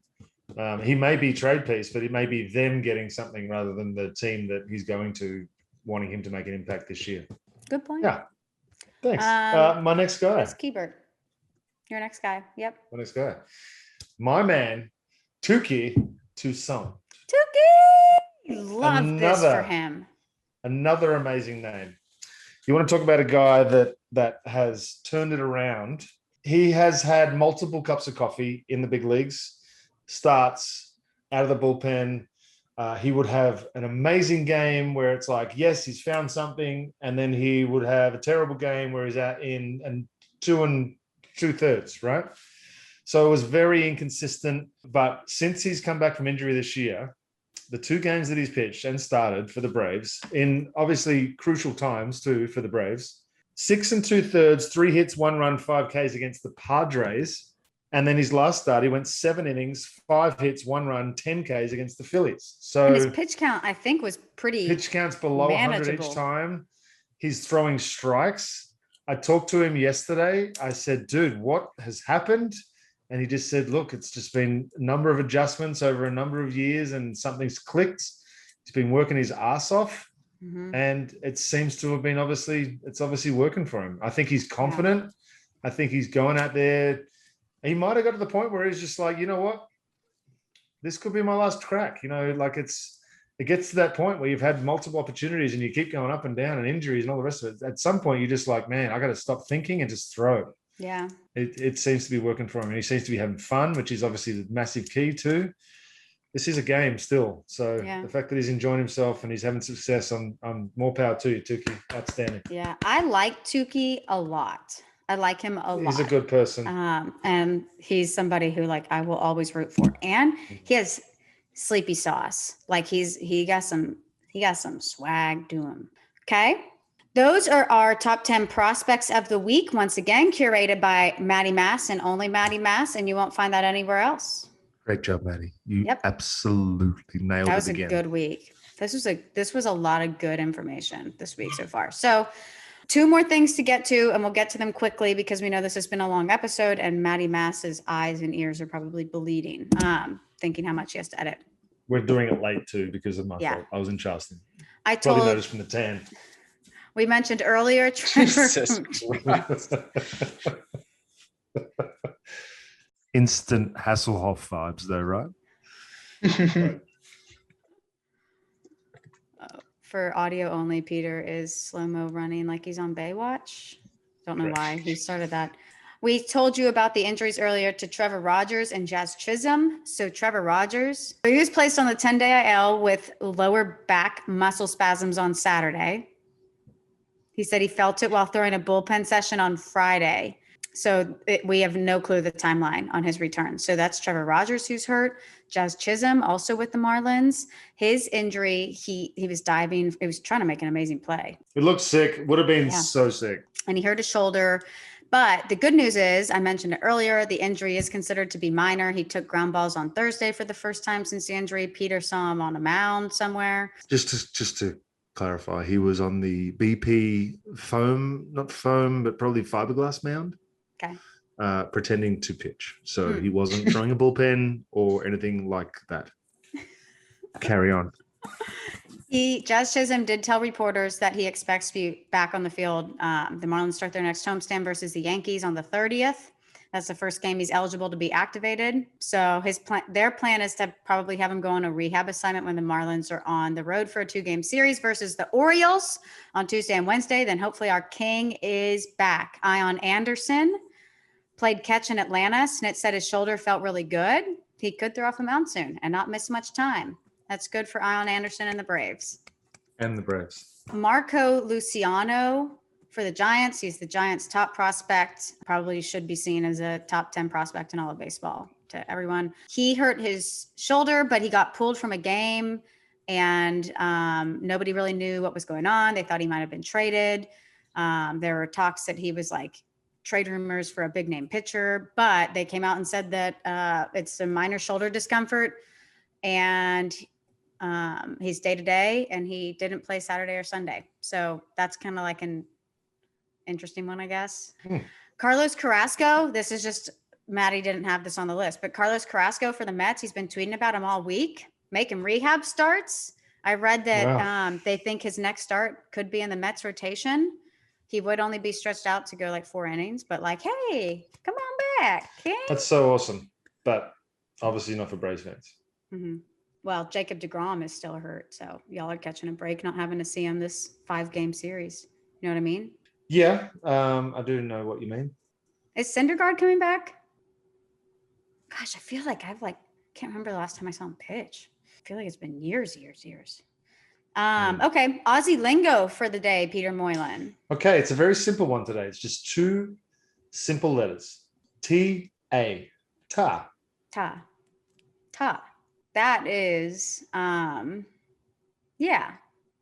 he may be trade piece, but it may be them getting something rather than the team that he's going to wanting him to make an impact this year. Good point. Yeah. Thanks. My next guy. That's Kiebert. Your next guy. Yep. My next guy. My man, Tuki Toussaint. Tuki! Love this for him. Another amazing name. You want to talk about a guy that has turned it around. He has had multiple cups of coffee in the big leagues, starts out of the bullpen. He would have an amazing game where it's like, yes, he's found something. And then he would have a terrible game where he's out in 2 2/3, right? So it was very inconsistent. But since he's come back from injury this year, the 2 games that he's pitched and started for the Braves in obviously crucial times too for the Braves, 6 2/3, 3 hits, 1 run, 5 Ks against the Padres. And then his last start, he went 7 innings, 5 hits, 1 run, 10 Ks against the Phillies. So and his pitch count, I think, was pretty pitch counts below manageable. 100 each time. He's throwing strikes. I talked to him yesterday. I said, dude, what has happened? And he just said, look, it's just been a number of adjustments over a number of years and something's clicked. He's been working his ass off. And it seems to have been it's obviously working for him. I think he's confident. Yeah. I think he's going out there. He might have got to the point where he's just like, you know what? This could be my last crack. You know, like it gets to that point where you've had multiple opportunities and you keep going up and down and injuries and all the rest of it. At some point, you're just like, man, I got to stop thinking and just throw. Yeah. It seems to be working for him. And he seems to be having fun, which is obviously the massive key too. this is a game still. So Yeah. the fact that he's enjoying himself and he's having success, on more power to you, Tuki. Outstanding. Yeah, I like Touki a lot. I like him a lot. He's a good person. And he's somebody who like I will always root for. And he has sleepy sauce. Like he got some swag to him. Okay. Those are our top 10 prospects of the week. Once again, curated by Maddie Mass and only Maddie Mass, and you won't find that anywhere else. Great job, Maddie. You absolutely nailed it again. That was a good week. This was a lot of good information this week so far. So 2 more things to get to, and we'll get to them quickly because we know this has been a long episode and Maddie Mass's eyes and ears are probably bleeding, thinking how much he has to edit. We're doing it late too because of my fault. I was in Charleston. Probably noticed from the tan. We mentioned earlier, Trevor. Instant Hasselhoff vibes though, right? For audio only, Peter is slow-mo running like he's on Baywatch. Don't know why he started that. We told you about the injuries earlier to Trevor Rogers and Jazz Chisholm. So Trevor Rogers, he was placed on the 10-day IL with lower back muscle spasms on Saturday. He said he felt it while throwing a bullpen session on Friday. So we have no clue the timeline on his return. So that's Trevor Rogers who's hurt. Jazz Chisholm also with the Marlins. His injury, he was diving. He was trying to make an amazing play. It looked sick. Would have been so sick. And he hurt his shoulder. But the good news is, I mentioned it earlier, the injury is considered to be minor. He took ground balls on Thursday for the first time since the injury. Peter saw him on a mound somewhere. Just to clarify, he was on the BP foam, not foam, but probably fiberglass mound. Okay. Pretending to pitch. So he wasn't throwing a bullpen or anything like that. Carry on. Jazz Chisholm did tell reporters that he expects to be back on the field. The Marlins start their next homestand versus the Yankees on the 30th. That's the first game he's eligible to be activated. So their plan is to probably have him go on a rehab assignment when the Marlins are on the road for a 2-game series versus the Orioles on Tuesday and Wednesday. Then hopefully our king is back. Ion Anderson played catch in Atlanta. Snit said his shoulder felt really good. He could throw off a mound soon and not miss much time. That's good for Ion Anderson and the Braves. Marco Luciano for the Giants. He's the Giants' top prospect. Probably should be seen as a top 10 prospect in all of baseball to everyone. He hurt his shoulder, but he got pulled from a game and nobody really knew what was going on. They thought he might have been traded. There were talks that he was like trade rumors for a big name pitcher, but they came out and said that it's a minor shoulder discomfort and he's day to day and he didn't play Saturday or Sunday. So that's kind of like an interesting one, I guess. Carlos Carrasco, this is just, Maddie didn't have this on the list, but Carlos Carrasco for the Mets, he's been tweeting about him all week, making rehab starts. I read that they think his next start could be in the Mets rotation. He would only be stretched out to go like 4 innings, but like, hey, come on back, King. That's so awesome, but obviously not for Braves fans. Mm-hmm. Well, Jacob deGrom is still hurt, so y'all are catching a break, not having to see him this 5-game series. You know what I mean? Yeah, I do know what you mean. Is Syndergaard coming back? Gosh, I feel like can't remember the last time I saw him pitch. I feel like it's been years. Okay, Aussie lingo for the day, Peter Moylan. Okay, it's a very simple one today. It's just 2 simple letters. T-A. Ta. Ta. Ta. That is, yeah.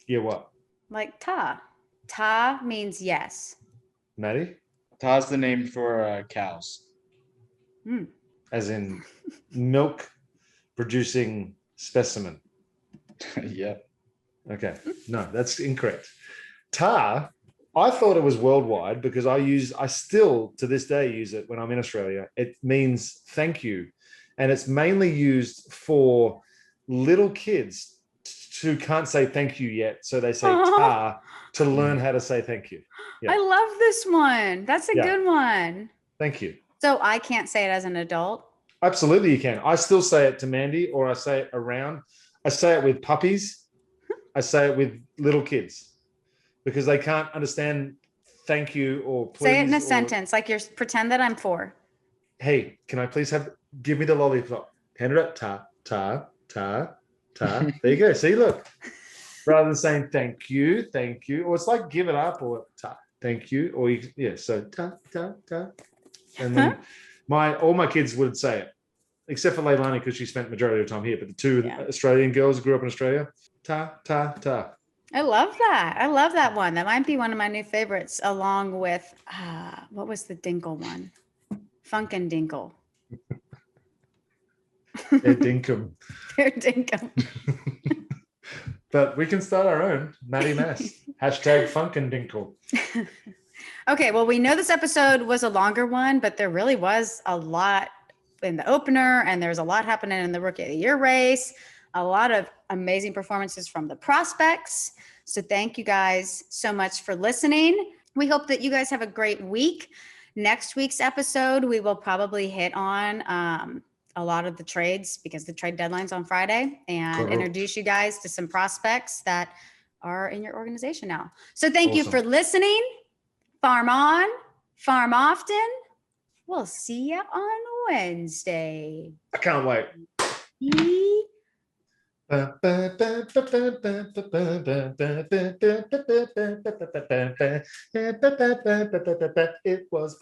Yeah, what? Like ta. Ta means yes. Maddie? Ta's the name for cows. As in milk producing specimen. Yep. Okay. No, that's incorrect. Ta, I thought it was worldwide because I still to this day use it when I'm in Australia. It means thank you. And it's mainly used for little kids who can't say thank you yet. So they say ta to learn how to say thank you. Yeah. I love this one. That's a good one. Thank you. So I can't say it as an adult? Absolutely you can. I still say it to Mandy or I say it around. I say it with puppies. I say it with little kids because they can't understand thank you or please. Say it in a sentence, like you're pretend that I'm 4. Hey, can I please give me the lollipop? Hand it up, ta. ta, ta. There you go. See, look. Rather than saying thank you, or it's like give it up, or ta, thank you, or so ta, ta, ta. And then all my kids would say it, except for Leilani because she spent majority of the time here. But the two Australian girls who grew up in Australia, ta, ta, ta. I love that. I love that one. That might be one of my new favorites, along with what was the Dinkle one? Funk and Dinkle. They're dinkum. They're Dinkum. But we can start our own. Maddie Mass. Hashtag Funk and Dinkle. Okay, well, we know this episode was a longer one, but there really was a lot in the opener, and there's a lot happening in the Rookie of the Year race. A lot of amazing performances from the prospects. So thank you guys so much for listening. We hope that you guys have a great week. Next week's episode, we will probably hit on a lot of the trades because the trade deadline's on Friday, and introduce you guys to some prospects that are in your organization now. So thank you for listening. Farm on, farm often. We'll see you on Wednesday. I can't wait. It was